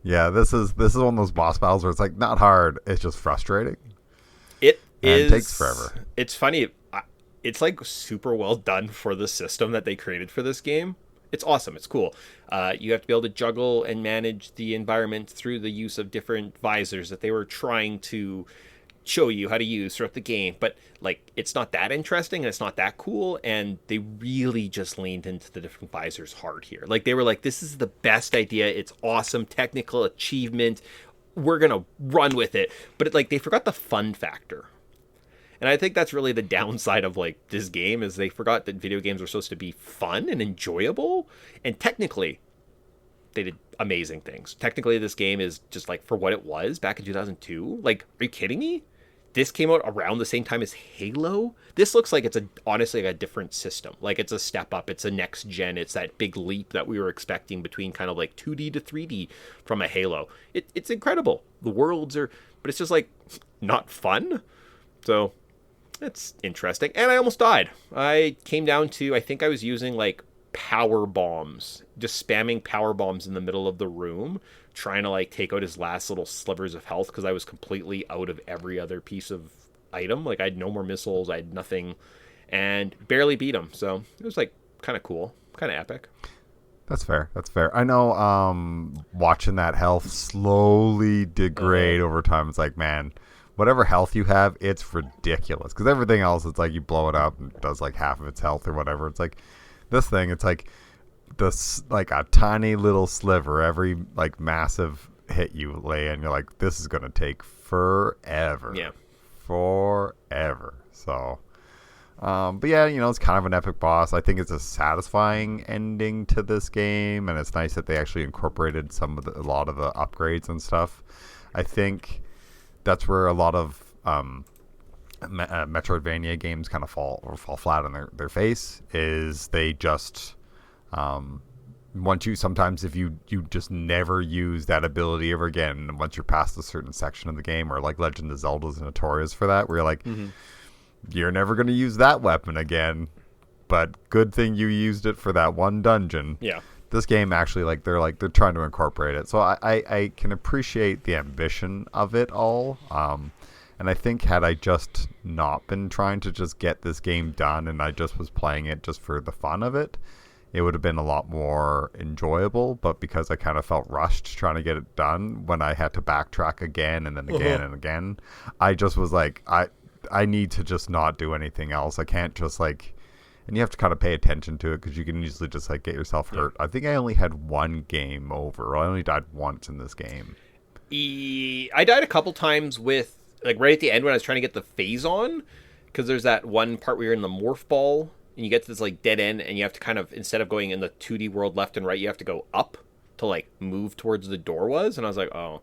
Speaker 4: Yeah, this is one of those boss battles where it's like not hard, it's just frustrating.
Speaker 3: It
Speaker 4: takes forever.
Speaker 3: It's funny. It's like super well done for the system that they created for this game. It's awesome. It's cool. You have to be able to juggle and manage the environment through the use of different visors that they were trying to show you how to use throughout the game. But like, it's not that interesting and it's not that cool. And they really just leaned into the different visors hard here. Like they were like, this is the best idea. It's awesome. Technical achievement. We're going to run with it. But they forgot the fun factor. And I think that's really the downside of like this game is they forgot that video games are supposed to be fun and enjoyable. And technically, they did amazing things. Technically, this game is just like for what it was back in 2002. Like, are you kidding me? This came out around the same time as Halo. This looks like it's honestly like a different system. Like it's a step up. It's a next gen. It's that big leap that we were expecting between kind of like 2D to 3D from a Halo. It's incredible. The worlds are, but it's just like not fun. So it's interesting. And I almost died. I came down to, I think I was using like power bombs, just spamming power bombs in the middle of the room, trying to like take out his last little slivers of health because I was completely out of every other piece of item. Like I had no more missiles, I had nothing, and barely beat him. So it was like kind of cool, kind of epic.
Speaker 4: That's fair. I know watching that health slowly degrade over time, it's like, man, whatever health you have, it's ridiculous. Because everything else, it's like you blow it up and it does like half of its health or whatever. It's like this thing, it's like this, like a tiny little sliver every like massive hit you lay in. You're like, this is gonna take forever.
Speaker 3: Yeah,
Speaker 4: forever. So, but yeah, you know, it's kind of an epic boss. I think it's a satisfying ending to this game, and it's nice that they actually incorporated a lot of the upgrades and stuff. I think that's where a lot of Metroidvania games kind of fall flat on their face. Is they just sometimes if you just never use that ability ever again once you're past a certain section of the game, or like Legend of Zelda's notorious for that, where you're like, you're never going to use that weapon again, but good thing you used it for that one dungeon.
Speaker 3: Yeah.
Speaker 4: This game actually, they're trying to incorporate it, so I can appreciate the ambition of it all. And I think had I just not been trying to just get this game done and I just was playing it just for the fun of it, it would have been a lot more enjoyable. But because I kind of felt rushed trying to get it done when I had to backtrack again and then again and again, I just was like, I need to just not do anything else. I can't just and you have to kind of pay attention to it because you can easily just get yourself hurt. I think I only had one game over. I only died once in this game.
Speaker 3: I died a couple times with, right at the end when I was trying to get the phase on, because there's that one part where you're in the morph ball and you get to this dead end and you have to kind of, instead of going in the 2D world left and right, you have to go up to move towards the door was. And I was like, oh,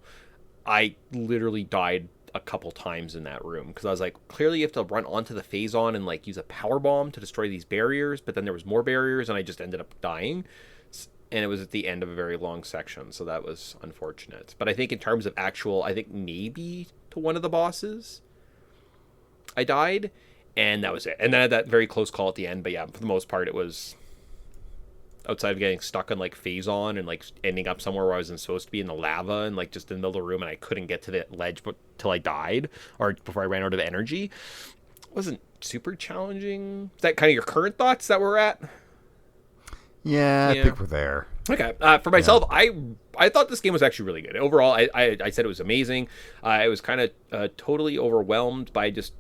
Speaker 3: I literally died a couple times in that room because I was like, clearly you have to run onto the phase on and use a power bomb to destroy these barriers, but then there was more barriers and I just ended up dying. And it was at the end of a very long section, so that was unfortunate. But I think in terms of actual, I think maybe to one of the bosses I died, and that was it. And then I had that very close call at the end, but yeah, for the most part it was outside of getting stuck on phase on and ending up somewhere where I wasn't supposed to be in the lava and just in the middle of the room, and I couldn't get to the ledge till I died or before I ran out of energy. It wasn't super challenging. Is that kind of your current thoughts that we're at?
Speaker 4: Yeah, I think we're there.
Speaker 3: Okay. For myself, I thought this game was actually really good. Overall, I said it was amazing. I was kind of totally overwhelmed by just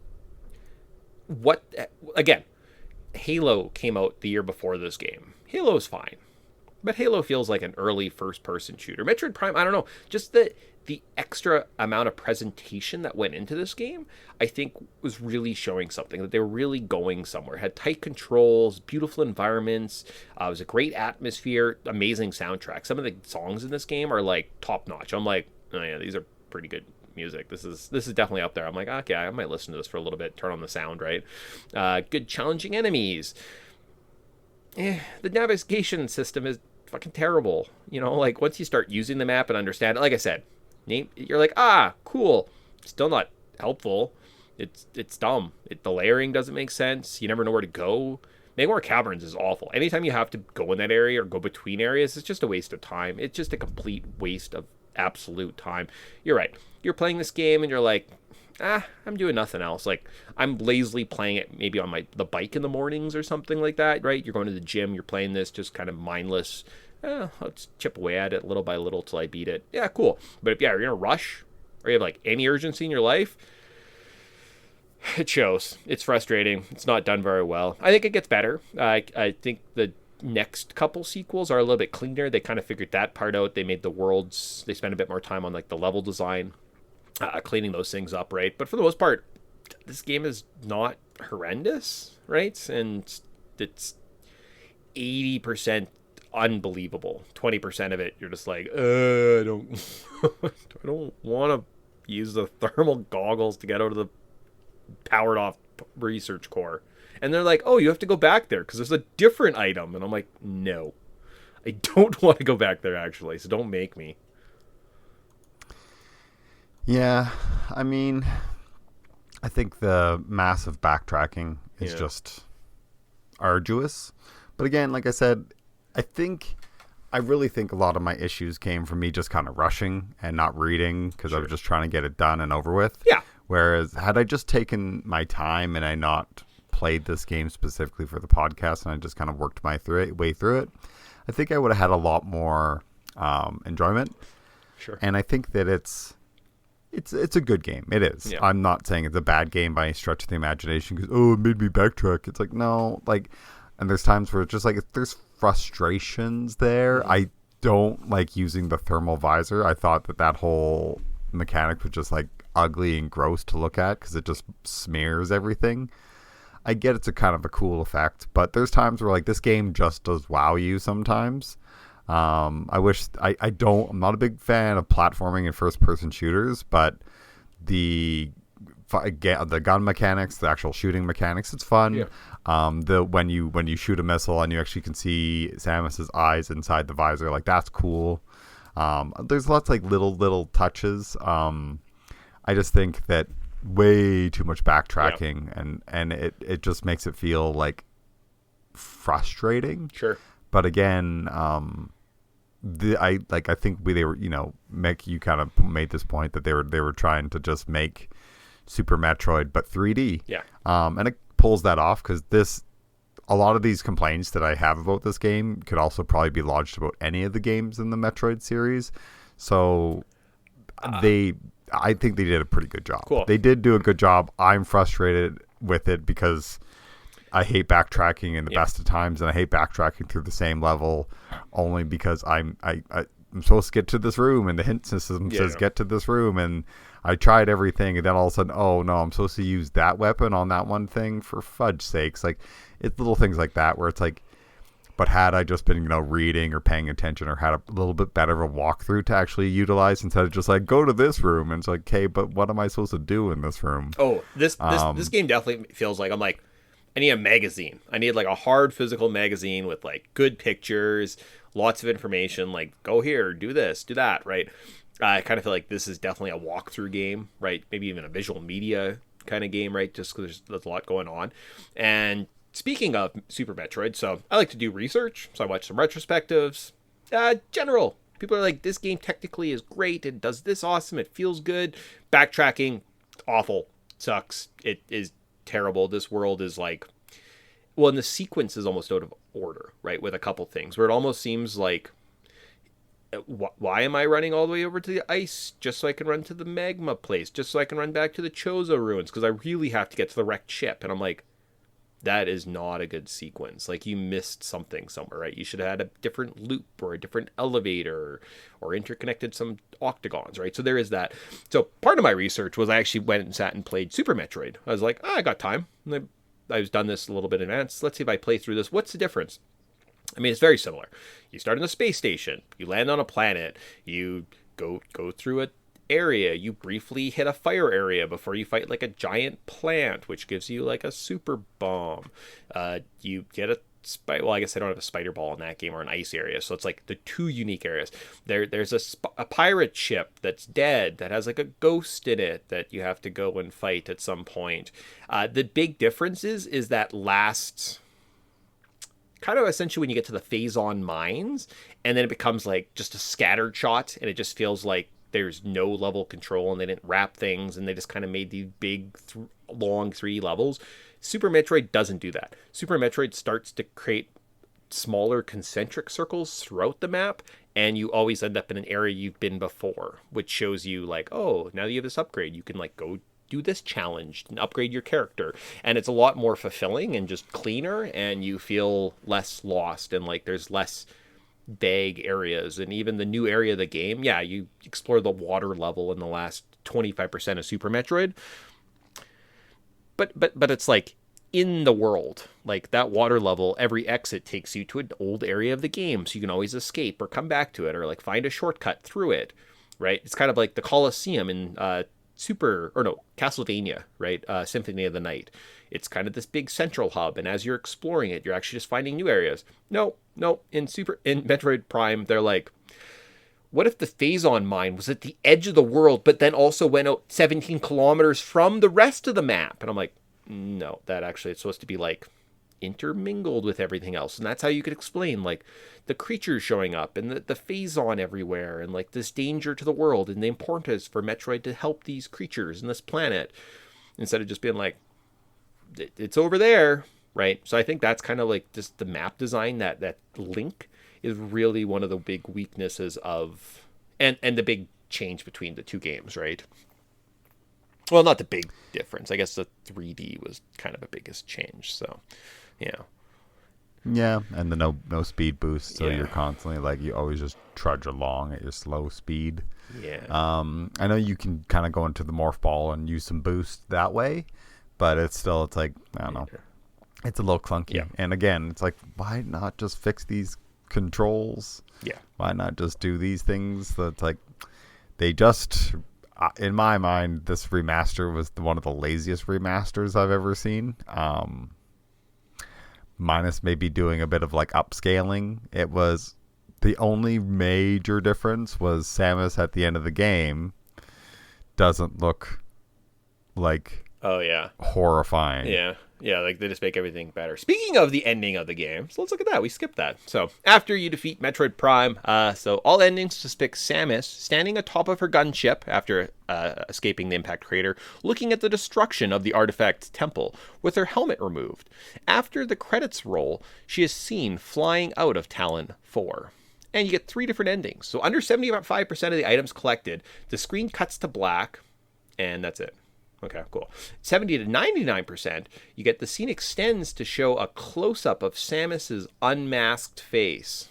Speaker 3: again, Halo came out the year before this game. Halo's fine, but Halo feels like an early first-person shooter. Metroid Prime, I don't know, just the extra amount of presentation that went into this game, I think was really showing something, that they were really going somewhere. It had tight controls, beautiful environments, it was a great atmosphere, amazing soundtrack. Some of the songs in this game are top-notch. I'm like, oh yeah, these are pretty good music. This is definitely up there. I'm like, okay, I might listen to this for a little bit, turn on the sound, right? Good challenging enemies. The navigation system is fucking terrible. Once you start using the map and understand it, like I said, you're like, cool. Still not helpful. It's dumb. The layering doesn't make sense. You never know where to go. Magmore Caverns is awful. Anytime you have to go in that area or go between areas, it's just a waste of time. It's just a complete waste of absolute time. You're right. You're playing this game and you're like, I'm doing nothing else. I'm lazily playing it maybe on the bike in the mornings or something like that, right? You're going to the gym, you're playing this just kind of mindless. Let's chip away at it little by little till I beat it. Yeah, cool. But if you're in a rush or you have any urgency in your life, it shows. It's frustrating. It's not done very well. I think it gets better. I think the next couple sequels are a little bit cleaner. They kind of figured that part out. They made the worlds, they spent a bit more time on the level design, cleaning those things up, right? But for the most part, this game is not horrendous, right? And it's 80% unbelievable. 20% of it, you're just like, I don't want to use the thermal goggles to get out of the powered off research core. And they're like, oh, you have to go back there because there's a different item. And I'm like, no, I don't want to go back there actually. So don't make me.
Speaker 4: Yeah, I mean, I think the massive backtracking is just arduous. But again, like I said, I really think a lot of my issues came from me just kind of rushing and not reading because I was just trying to get it done and over with.
Speaker 3: Yeah.
Speaker 4: Whereas had I just taken my time and I not played this game specifically for the podcast and I just kind of worked my way through it, I think I would have had a lot more enjoyment.
Speaker 3: Sure.
Speaker 4: And I think that it's a good game. It is. Yeah. I'm not saying it's a bad game by any stretch of the imagination because, it made me backtrack. It's no, and there's times where it's just there's frustrations there. Mm-hmm. I don't like using the thermal visor. I thought that whole mechanic was just ugly and gross to look at because it just smears everything. I get it's a kind of a cool effect, but there's times where this game just does wow you sometimes. I'm not a big fan of platforming and first person shooters, but the gun mechanics, the actual shooting mechanics, it's fun.
Speaker 3: Yeah.
Speaker 4: When you shoot a missile and you actually can see Samus's eyes inside the visor, like that's cool. There's lots like little touches. I just think that way too much backtracking and it just makes it feel like frustrating.
Speaker 3: Sure.
Speaker 4: But again, I think they were, Mick, you kind of made this point that they were trying to just make Super Metroid but 3D.
Speaker 3: Yeah.
Speaker 4: And it pulls that off because a lot of these complaints that I have about this game could also probably be lodged about any of the games in the Metroid series. So I think they did a pretty good job.
Speaker 3: Cool.
Speaker 4: They did do a good job. I'm frustrated with it because I hate backtracking in the best of times, and I hate backtracking through the same level only because I'm supposed to get to this room, and the hint system says get to this room, and I tried everything, and then all of a sudden, oh no, I'm supposed to use that weapon on that one thing, for fudge sakes. Like, it's little things like that where it's like, but had I just been, reading or paying attention or had a little bit better of a walkthrough to actually utilize instead of just like, go to this room. And it's like, okay, but what am I supposed to do in this room?
Speaker 3: Oh, this game definitely feels like I need a magazine. I need like a hard physical magazine with like good pictures, lots of information, like go here, do this, do that, right? I kind of feel like this is definitely a walkthrough game, right? Maybe even a visual media kind of game, right? Just because there's a lot going on. And speaking of Super Metroid, so I like to do research. So I watch some retrospectives. General. People are like, this game technically is great. It does this awesome. It feels good. Backtracking, awful. Sucks. It is terrible. This world is like, well, and the sequence is almost out of order, right? With a couple things where it almost seems like, why am I running all the way over to the ice just so I can run to the magma place, just so I can run back to the Chozo ruins? Because I really have to get to the wrecked ship. And I'm like, that is not a good sequence. Like, you missed something somewhere, right? You should have had a different loop or a different elevator or interconnected some octagons, right? So there is that. So part of my research was I actually went and sat and played Super Metroid. I was like, I got time. I was done this a little bit in advance. Let's see if I play through this. What's the difference? I mean, it's very similar. You start in the space station. You land on a planet. You go through an area. You briefly hit a fire area before you fight like a giant plant, which gives you like a super bomb. You get a well, I guess I don't have a spider ball in that game or an ice area, so it's like the two unique areas. There's a pirate ship that's dead that has like a ghost in it that you have to go and fight at some point. The big difference is that last kind of essentially when you get to the Phazon mines, and then it becomes like just a scattered shot, and it just feels like there's no level control, and they didn't wrap things, and they just kind of made these big, long 3 levels. Super Metroid doesn't do that. Super Metroid starts to create smaller concentric circles throughout the map, and you always end up in an area you've been before, which shows you like, oh, now that you have this upgrade, you can like go do this challenge and upgrade your character. And it's a lot more fulfilling and just cleaner, and you feel less lost, and like there's less vague areas. And even the new area of the game, yeah, you explore the water level in the last 25% of Super Metroid, but it's like in the world, like that water level, every exit takes you to an old area of the game, so you can always escape or come back to it or like find a shortcut through it, right? It's kind of like the Colosseum in Castlevania, right? Symphony of the Night. It's kind of this big central hub, and as you're exploring it, you're actually just finding new areas. No, in Metroid Prime, they're like, what if the Phazon mine was at the edge of the world, but then also went out 17 kilometers from the rest of the map? And I'm like, no, that actually it's supposed to be like intermingled with everything else. And that's how you could explain like the creatures showing up and the Phazon everywhere, and like this danger to the world and the importance for Metroid to help these creatures and this planet, instead of just being like, it's over there, right? So I think that's kind of like just the map design, that link is really one of the big weaknesses of, and the big change between the two games, right? Well, not the big difference. I guess the 3D was kind of the biggest change. So, yeah.
Speaker 4: Yeah, and the no speed boost, so
Speaker 3: Yeah.
Speaker 4: you're constantly like, you always just trudge along at your slow speed.
Speaker 3: Yeah.
Speaker 4: I know you can kind of go into the morph ball and use some boost that way, but it's like, I don't know. It's a little clunky.
Speaker 3: Yeah.
Speaker 4: And again, it's like, why not just fix these controls?
Speaker 3: Yeah.
Speaker 4: Why not just do these things? That's like, they just in my mind, this remaster was one of the laziest remasters I've ever seen. Minus maybe doing a bit of like upscaling. It was the only major difference was Samus at the end of the game doesn't look like horrifying.
Speaker 3: Yeah, like they just make everything better. Speaking of the ending of the game, so let's look at that. We skipped that. So after you defeat Metroid Prime, so all endings just pick Samus standing atop of her gunship after escaping the impact crater, looking at the destruction of the artifact temple with her helmet removed. After the credits roll, she is seen flying out of Talon 4. And you get 3 different endings. So under 75% of the items collected, the screen cuts to black, and that's it. Okay, cool. 70 to 99%, you get the scene extends to show a close-up of Samus's unmasked face.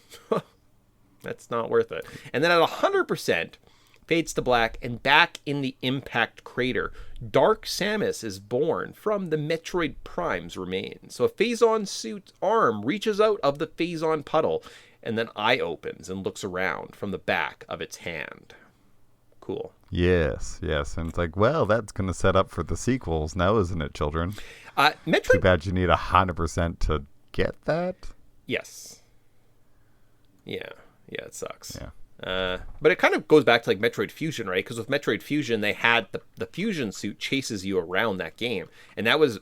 Speaker 3: That's not worth it. And then at 100%, fades to black, and back in the impact crater, Dark Samus is born from the Metroid Prime's remains. So a Phazon suit arm reaches out of the Phazon puddle, and then eye opens and looks around from the back of its hand. Cool.
Speaker 4: Yes. And it's like, well, that's going to set up for the sequels now, isn't it, children?
Speaker 3: Metroid...
Speaker 4: Too bad you need 100% to get that.
Speaker 3: Yes. Yeah, it sucks.
Speaker 4: Yeah.
Speaker 3: But it kind of goes back to like Metroid Fusion, right? Because with Metroid Fusion, they had the Fusion suit chases you around that game. And that was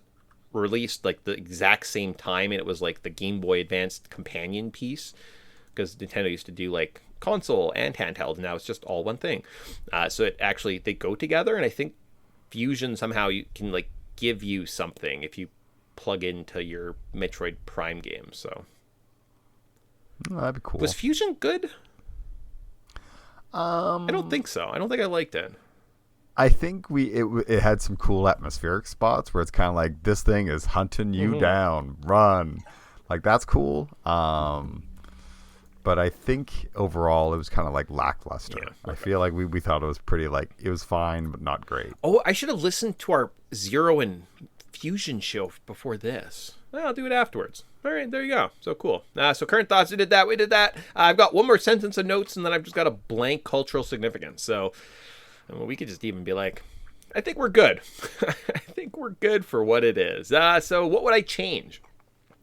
Speaker 3: released like the exact same time, and it was like the Game Boy Advanced companion piece. Because Nintendo used to do like console and handheld, and now it's just all one thing. So it actually, they go together, and I think Fusion somehow you can like give you something if you plug into your Metroid Prime game. So
Speaker 4: that'd be cool.
Speaker 3: Was Fusion good? I don't think so. I don't think I liked it.
Speaker 4: I think it had some cool atmospheric spots where it's kind of like, this thing is hunting you down, run. Like, that's cool. But I think overall it was kind of like lackluster. Yeah, okay. I feel like we thought it was pretty, like, it was fine, but not great.
Speaker 3: Oh, I should have listened to our Zero and Fusion show before this. Well, I'll do it afterwards. All right, there you go. So cool. So current thoughts, we did that. I've got one more sentence of notes, and then I've just got a blank cultural significance. So we could just even be like, I think we're good. I think we're good for what it is. So what would I change?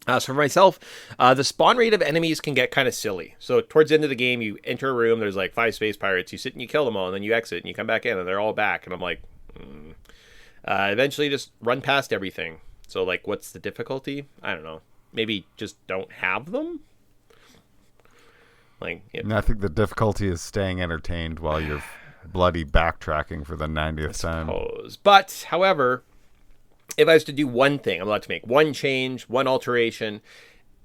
Speaker 3: So for myself, the spawn rate of enemies can get kind of silly. So towards the end of the game, you enter a room, there's like 5 space pirates, you sit and you kill them all, and then you exit and you come back in and they're all back. And I'm like, eventually just run past everything. So like, what's the difficulty? I don't know. Maybe just don't have them? Like,
Speaker 4: I think the difficulty is staying entertained while you're bloody backtracking for the 90th time.
Speaker 3: But, however, if I was to do one thing, I'm allowed to make one change, one alteration,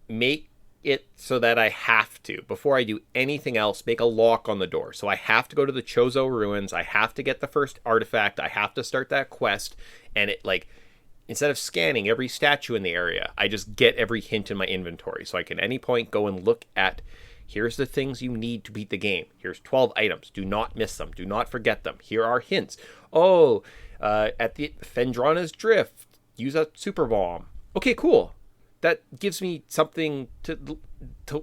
Speaker 3: make it so that I have to, before I do anything else, make a lock on the door. So I have to go to the Chozo ruins, I have to get the first artifact, I have to start that quest, and it, like, instead of scanning every statue in the area, I just get every hint in my inventory. So I can at any point go and look at, here's the things you need to beat the game. Here's 12 items. Do not miss them. Do not forget them. Here are hints. Oh, at the Fendrana's Drift, use a super bomb. Okay, cool. That gives me something to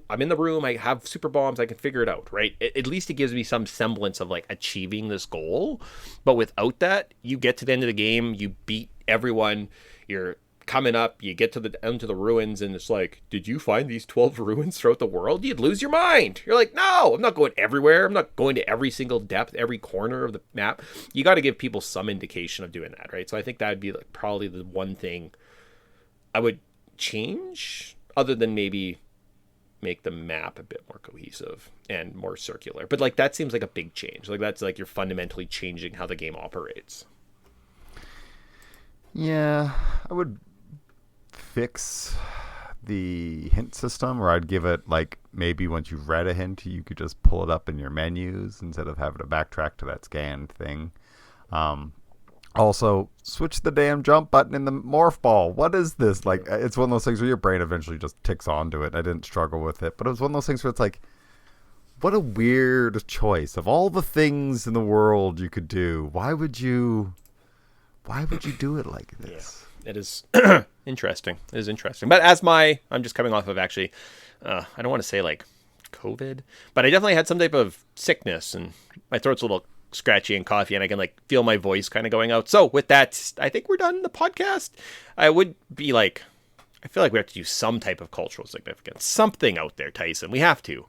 Speaker 3: I'm in the room, I have super bombs, I can figure it out, right? At least it gives me some semblance of like achieving this goal. But without that, you get to the end of the game, you beat everyone, you're coming up, you get to the end to the ruins, and it's like, did you find these 12 ruins throughout the world? You'd lose your mind. You're like, no, I'm not going everywhere. I'm not going to every single depth, every corner of the map. You got to give people some indication of doing that, right? So I think that would be like probably the one thing I would change, other than maybe make the map a bit more cohesive and more circular. But like, that seems like a big change. Like, that's like you're fundamentally changing how the game operates.
Speaker 4: Yeah, I would fix the hint system, or I'd give it, like, maybe once you've read a hint, you could just pull it up in your menus instead of having to backtrack to that scanned thing. Also, switch the damn jump button in the morph ball. What is this? Like, it's one of those things where your brain eventually just ticks onto it. I didn't struggle with it, but it was one of those things where it's like, what a weird choice. Of all the things in the world you could do, why would you do it like this?
Speaker 3: Yeah, it is interesting. It is interesting. But I'm just coming off of actually, I don't want to say like COVID, but I definitely had some type of sickness and my throat's a little scratchy and coffee, and I can like feel my voice kind of going out. So with that, I think we're done the podcast. I would be like, I feel like we have to do some type of cultural significance, something out there, Tyson. We have to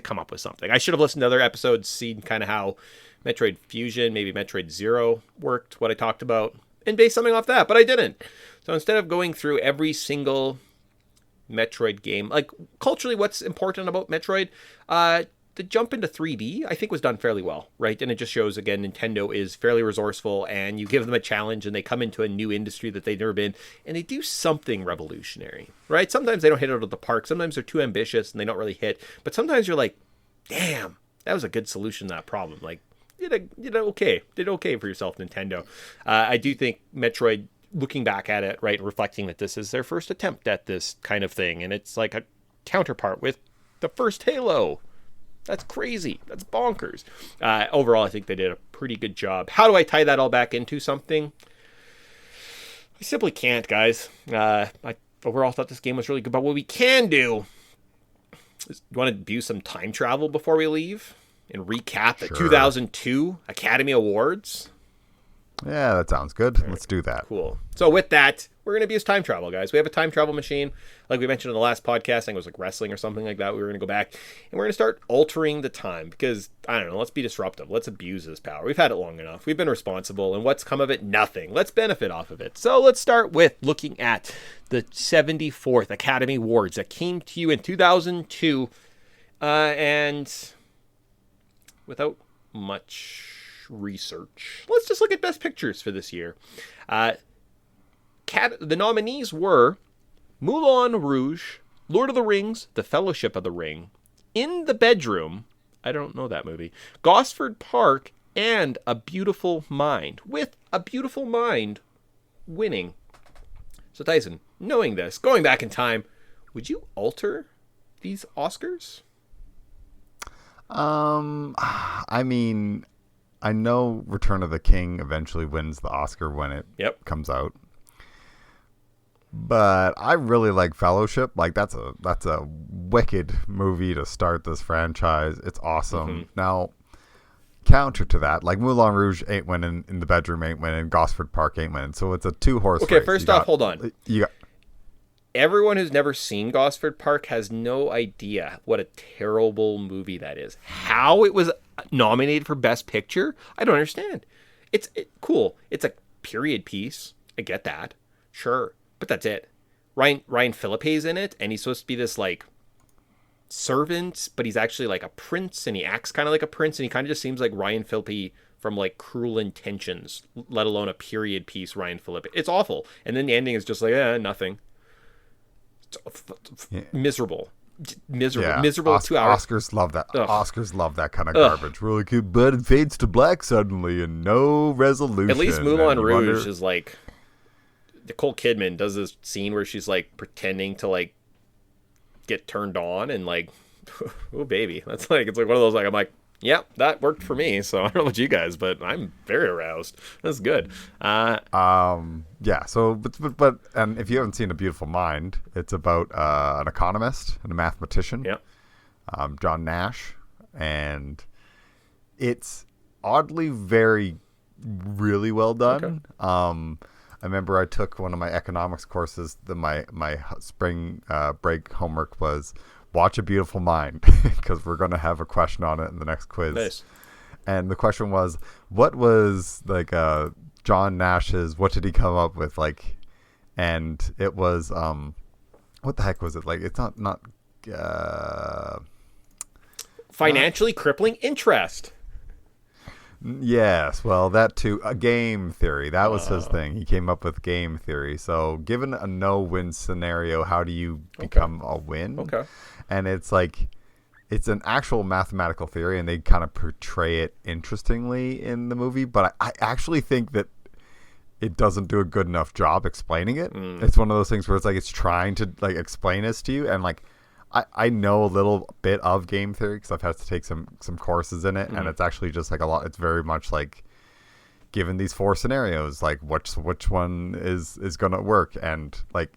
Speaker 3: come up with something. I should have listened to other episodes, seen kind of how Metroid Fusion, maybe Metroid Zero worked, what I talked about, and base something off that, but I didn't. So instead of going through every single Metroid game, like culturally what's important about Metroid, the jump into 3D I think was done fairly well, right? And it just shows, again, Nintendo is fairly resourceful, and you give them a challenge and they come into a new industry that they've never been, and they do something revolutionary, right? Sometimes they don't hit it out of the park, sometimes they're too ambitious and they don't really hit, but sometimes you're like, damn, that was a good solution to that problem. Like, did okay for yourself, Nintendo. I do think Metroid, looking back at it, right, reflecting that this is their first attempt at this kind of thing, and it's like a counterpart with the first Halo. That's crazy. That's bonkers. Overall, I think they did a pretty good job. How do I tie that all back into something? I simply can't, guys. I overall thought this game was really good, but what we can do is, you want to do some time travel before we leave? And recap the 2002 Academy Awards?
Speaker 4: Yeah, that sounds good. Let's do that.
Speaker 3: Cool. So with that, we're going to use time travel, guys. We have a time travel machine. Like we mentioned in the last podcast, I think it was like wrestling or something like that. We were going to go back and we're going to start altering the time because, I don't know, let's be disruptive. Let's abuse this power. We've had it long enough. We've been responsible, and what's come of it? Nothing. Let's benefit off of it. So let's start with looking at the 74th Academy Awards that came to you in 2002. And without much research, let's just look at best pictures for this year. The nominees were Moulin Rouge, Lord of the Rings, The Fellowship of the Ring, In the Bedroom, I don't know that movie, Gosford Park, and A Beautiful Mind, with A Beautiful Mind winning. So Tyson, knowing this, going back in time, would you alter these Oscars?
Speaker 4: I mean, I know Return of the King eventually wins the Oscar when it comes out. But I really like Fellowship. Like that's a wicked movie to start this franchise. It's awesome. Mm-hmm. Now, counter to that, like Moulin Rouge ain't winning, In the Bedroom ain't winning, Gosford Park ain't winning. So it's a 2-horse race.
Speaker 3: Okay, first off, hold on. Everyone who's never seen Gosford Park has no idea what a terrible movie that is. How it was nominated for Best Picture, I don't understand. It's cool. It's a period piece. I get that. Sure. But that's it. Ryan Phillippe's in it, and he's supposed to be this, like, servant, but he's actually, like, a prince, and he acts kind of like a prince, and he kind of just seems like Ryan Phillippe from, like, Cruel Intentions, let alone a period piece Ryan Phillippe. It's awful. And then the ending is just like, nothing. Miserable.
Speaker 4: Yeah.
Speaker 3: Miserable 2 hours.
Speaker 4: Oscars love that.
Speaker 3: Ugh.
Speaker 4: Oscars love that kind of garbage. Really good, but it fades to black suddenly and no resolution.
Speaker 3: At least Moulin Rouge is like, Nicole Kidman does this scene where she's like pretending to like get turned on and like, oh baby, that's like, it's like one of those, like, I'm like, yeah, that worked for me. So I don't know about you guys, but I'm very aroused. That's good.
Speaker 4: Yeah. So, but, and if you haven't seen A Beautiful Mind, it's about an economist and a mathematician.
Speaker 3: Yeah.
Speaker 4: John Nash, and it's oddly really well done. Okay. I remember I took one of my economics courses. My spring break homework was watch A Beautiful Mind because we're going to have a question on it in the next quiz.
Speaker 3: Nice.
Speaker 4: And the question was, what was like John Nash's? What did he come up with? Like, and it was what the heck was it? Like, it's not
Speaker 3: financially crippling interest.
Speaker 4: Yes, well, that too. A game theory. That was his thing. He came up with game theory. So given a no-win scenario, how do you become a win?
Speaker 3: Okay.
Speaker 4: And it's like, it's an actual mathematical theory, and they kind of portray it interestingly in the movie. But I actually think that it doesn't do a good enough job explaining it. It's one of those things where it's like it's trying to like explain this to you, and like I know a little bit of game theory because I've had to take some courses in it, and it's actually just like a lot. It's very much like given these 4 scenarios, like which one is going to work, and like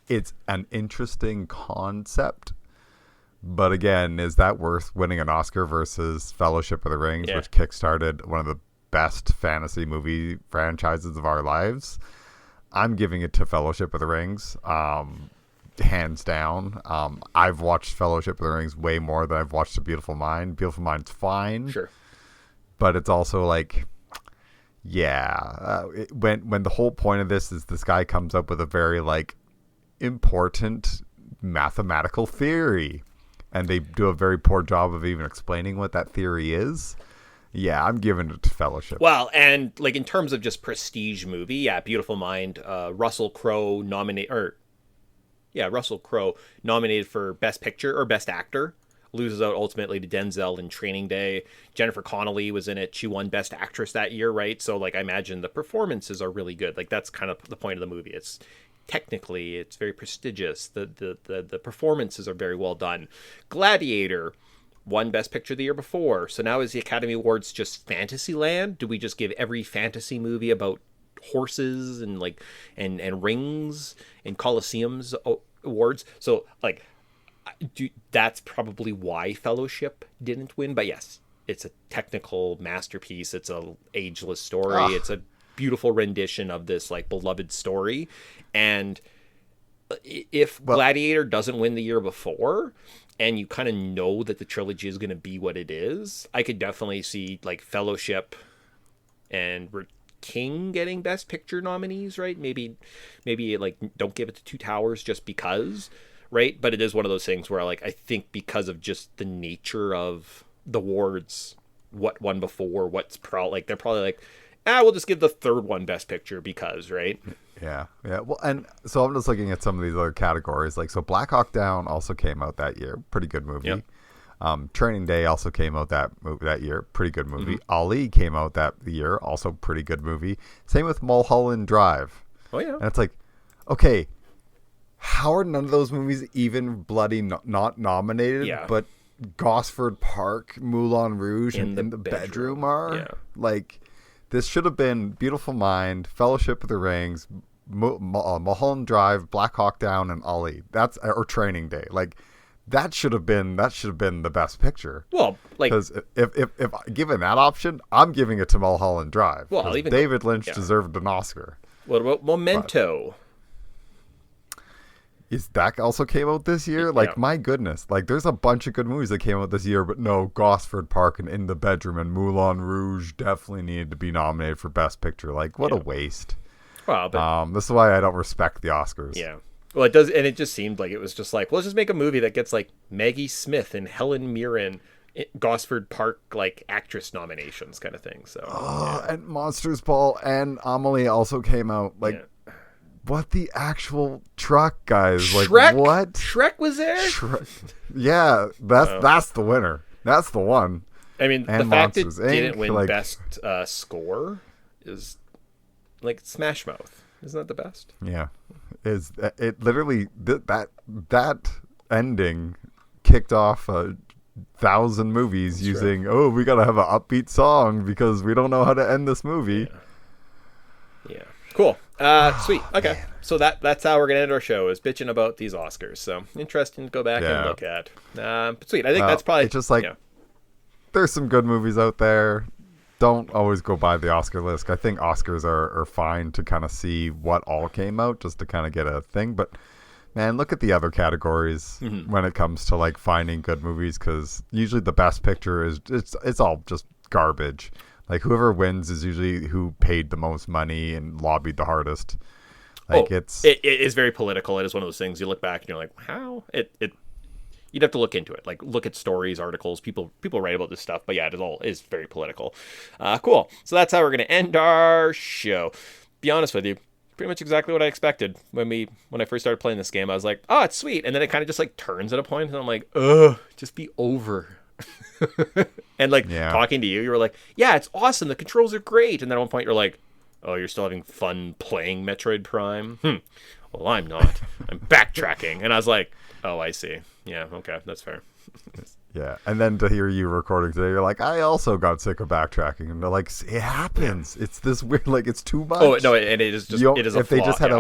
Speaker 4: it's an interesting concept, But again, is that worth winning an Oscar versus Fellowship of the Rings,
Speaker 3: Yeah.
Speaker 4: which kickstarted one of the best fantasy movie franchises of our lives? I'm giving it to Fellowship of the Rings, hands down. I've watched Fellowship of the Rings way more than I've watched A Beautiful Mind. Beautiful Mind's fine,
Speaker 3: Sure.
Speaker 4: but it's also like, when the whole point of this is this guy comes up with a very like important mathematical theory, and they do a very poor job of even explaining what that theory is. Yeah, I'm giving it to Fellowship.
Speaker 3: Well, and like in terms of just prestige movie, yeah, Beautiful Mind, Russell Crowe nominated for Best Picture or Best Actor, loses out ultimately to Denzel in Training Day. Jennifer Connelly was in it. She won Best Actress that year, right? So like I imagine the performances are really good. Like that's kind of the point of the movie. It's technically it's very prestigious. The performances are very well done. Gladiator won Best Picture the year before. So now is the Academy Awards just Fantasyland? Do we just give every fantasy movie about horses and like and rings and coliseums awards? So like that's probably why Fellowship didn't win. But yes, it's a technical masterpiece. It's a ageless story. It's a beautiful rendition of this like beloved story. And if Gladiator doesn't win the year before, and you kind of know that the trilogy is going to be what it is, I could definitely see like Fellowship and King getting Best Picture nominees, right? Maybe like don't give it to Two Towers just because, right? But it is one of those things where like I think because of just the nature of the awards, what won before, what's like they're probably like, we'll just give the third one Best Picture because, right?
Speaker 4: Yeah. Well, and so I'm just looking at some of these other categories. Like, so Black Hawk Down also came out that year. Pretty good movie.
Speaker 3: Yep.
Speaker 4: Training Day also came out that year. Pretty good movie. Ali came out that year. Also pretty good movie. Same with Mulholland Drive.
Speaker 3: Oh, yeah.
Speaker 4: And it's like, okay, how are none of those movies even bloody not nominated?
Speaker 3: Yeah.
Speaker 4: But Gosford Park, Moulin Rouge,
Speaker 3: In
Speaker 4: and
Speaker 3: the
Speaker 4: In the Bedroom are?
Speaker 3: Yeah.
Speaker 4: Like, this should have been Beautiful Mind, Fellowship of the Rings, Mulholland Drive, Black Hawk Down, and Ali. Or Training Day. Like, that should have been the best picture.
Speaker 3: Well, like,
Speaker 4: because if given that option, I'm giving it to Mulholland Drive.
Speaker 3: Well, even
Speaker 4: David Lynch deserved an Oscar.
Speaker 3: What about Memento?
Speaker 4: Is that also came out this year? Like, my goodness. Like, there's a bunch of good movies that came out this year, but no, Gosford Park and In the Bedroom and Moulin Rouge definitely needed to be nominated for Best Picture. Like, what a waste.
Speaker 3: Well, but
Speaker 4: this is why I don't respect the Oscars.
Speaker 3: yeah. Well, it does, and it just seemed like it was just like, well, let's just make a movie that gets like Maggie Smith and Helen Mirren, Gosford Park like actress nominations, kind of thing. So,
Speaker 4: and Monsters Ball and Amelie also came out. Like, what the actual truck, guys? Like,
Speaker 3: Shrek?
Speaker 4: what?
Speaker 3: Shrek was there.
Speaker 4: Yeah, that's the winner. That's the one.
Speaker 3: I mean,
Speaker 4: And
Speaker 3: the fact it
Speaker 4: Monsters, Inc.,
Speaker 3: didn't win
Speaker 4: like-
Speaker 3: best score is like Smash Mouth. Isn't that the best?
Speaker 4: Yeah, it literally that ending kicked off 1,000 movies using we gotta have an upbeat song because we don't know how to end this movie.
Speaker 3: Yeah. Cool. Sweet. Okay. So that's how we're gonna end our show, is bitching about these Oscars. So interesting to go back and look at. But sweet. I think that's probably
Speaker 4: it's just like there's some good movies out there. Don't always go by the Oscar list. I think Oscars are fine to kind of see what all came out, just to kind of get a thing. But man, look at the other categories when it comes to like finding good movies, because usually the best picture is it's all just garbage. Like, whoever wins is usually who paid the most money and lobbied the hardest. Like,
Speaker 3: it is very political. It is one of those things you look back and you're like, how it. You'd have to look into it, like look at stories, articles, people write about this stuff. But yeah, it is very political. Cool. So that's how we're going to end our show. Be honest with you, pretty much exactly what I expected when I first started playing this game. I was like, oh, it's sweet, and then it kind of just like turns at a point, and I'm like, ugh, just be over. And like talking to you, you were like, yeah, it's awesome, the controls are great, and then at one point you're like, oh, you're still having fun playing Metroid Prime? Well, I'm not. I'm backtracking, and I was like, oh, I see. Yeah, okay, that's fair.
Speaker 4: Yeah, and then to hear you recording today, you're like, I also got sick of backtracking, and they're like, it happens. It's this weird, like, it's too much.
Speaker 3: Oh no, and it is just it is a
Speaker 4: if they
Speaker 3: flaw,
Speaker 4: just had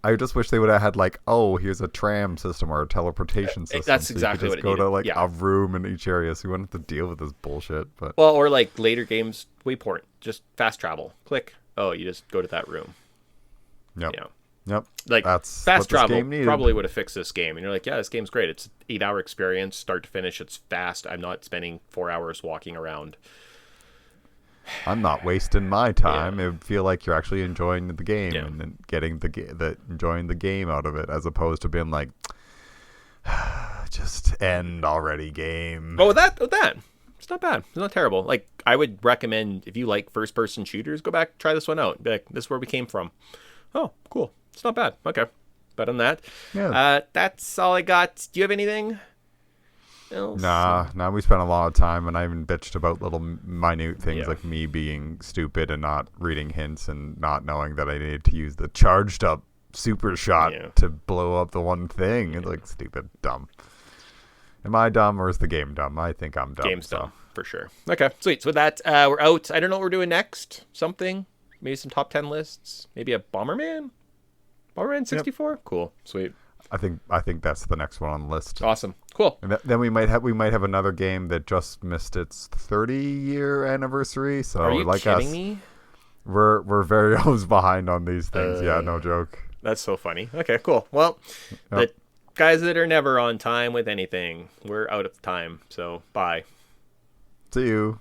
Speaker 4: I just wish they would have had like, oh, here's a tram system or a teleportation system.
Speaker 3: That's
Speaker 4: so
Speaker 3: exactly
Speaker 4: you could just
Speaker 3: what it
Speaker 4: go to
Speaker 3: needed.
Speaker 4: like a room in each area, so you wouldn't have to deal with this bullshit. But
Speaker 3: Well, or like later games, Wayport, just fast travel. Click. Oh, you just go to that room.
Speaker 4: yep,
Speaker 3: You know,
Speaker 4: yep,
Speaker 3: like
Speaker 4: that's
Speaker 3: fast
Speaker 4: what this
Speaker 3: travel
Speaker 4: game needed.
Speaker 3: probably would have fixed this game. And you're like, yeah, this game's great. It's an 8-hour experience, start to finish. It's fast. I'm not spending 4 hours walking around.
Speaker 4: I'm not wasting my time. It would feel like you're actually enjoying the game
Speaker 3: Yeah.
Speaker 4: and then getting enjoying the game out of it, as opposed to being like, just end already, game.
Speaker 3: Oh, that it's not bad. It's not terrible. Like, I would recommend, if you like first-person shooters, go back, try this one out. Be like, this is where we came from. Oh, cool. It's not bad. Okay. Better than that.
Speaker 4: Yeah.
Speaker 3: That's all I got. Do you have anything else?
Speaker 4: Nah, we spent a lot of time, and I even bitched about little minute things
Speaker 3: Yeah.
Speaker 4: like me being stupid and not reading hints and not knowing that I needed to use the charged up super shot
Speaker 3: Yeah.
Speaker 4: to blow up the one thing. It's like stupid, dumb. Am I dumb or is the game dumb? I think I'm dumb.
Speaker 3: Game's
Speaker 4: so.
Speaker 3: done, for sure. Okay, sweet. So with that, we're out. I don't know what we're doing next. Something. Maybe some top 10 lists. Maybe a Bomberman? Bomberman 64? Cool. Sweet.
Speaker 4: I think that's the next one on the list.
Speaker 3: Awesome. Cool.
Speaker 4: And then we might have another game that just missed its 30-year anniversary. So
Speaker 3: Are you
Speaker 4: like
Speaker 3: kidding
Speaker 4: us,
Speaker 3: me?
Speaker 4: we're very always behind on these things. Yeah, no joke.
Speaker 3: That's so funny. Okay, cool. Well, the guys that are never on time with anything, we're out of time. So, bye.
Speaker 4: See you.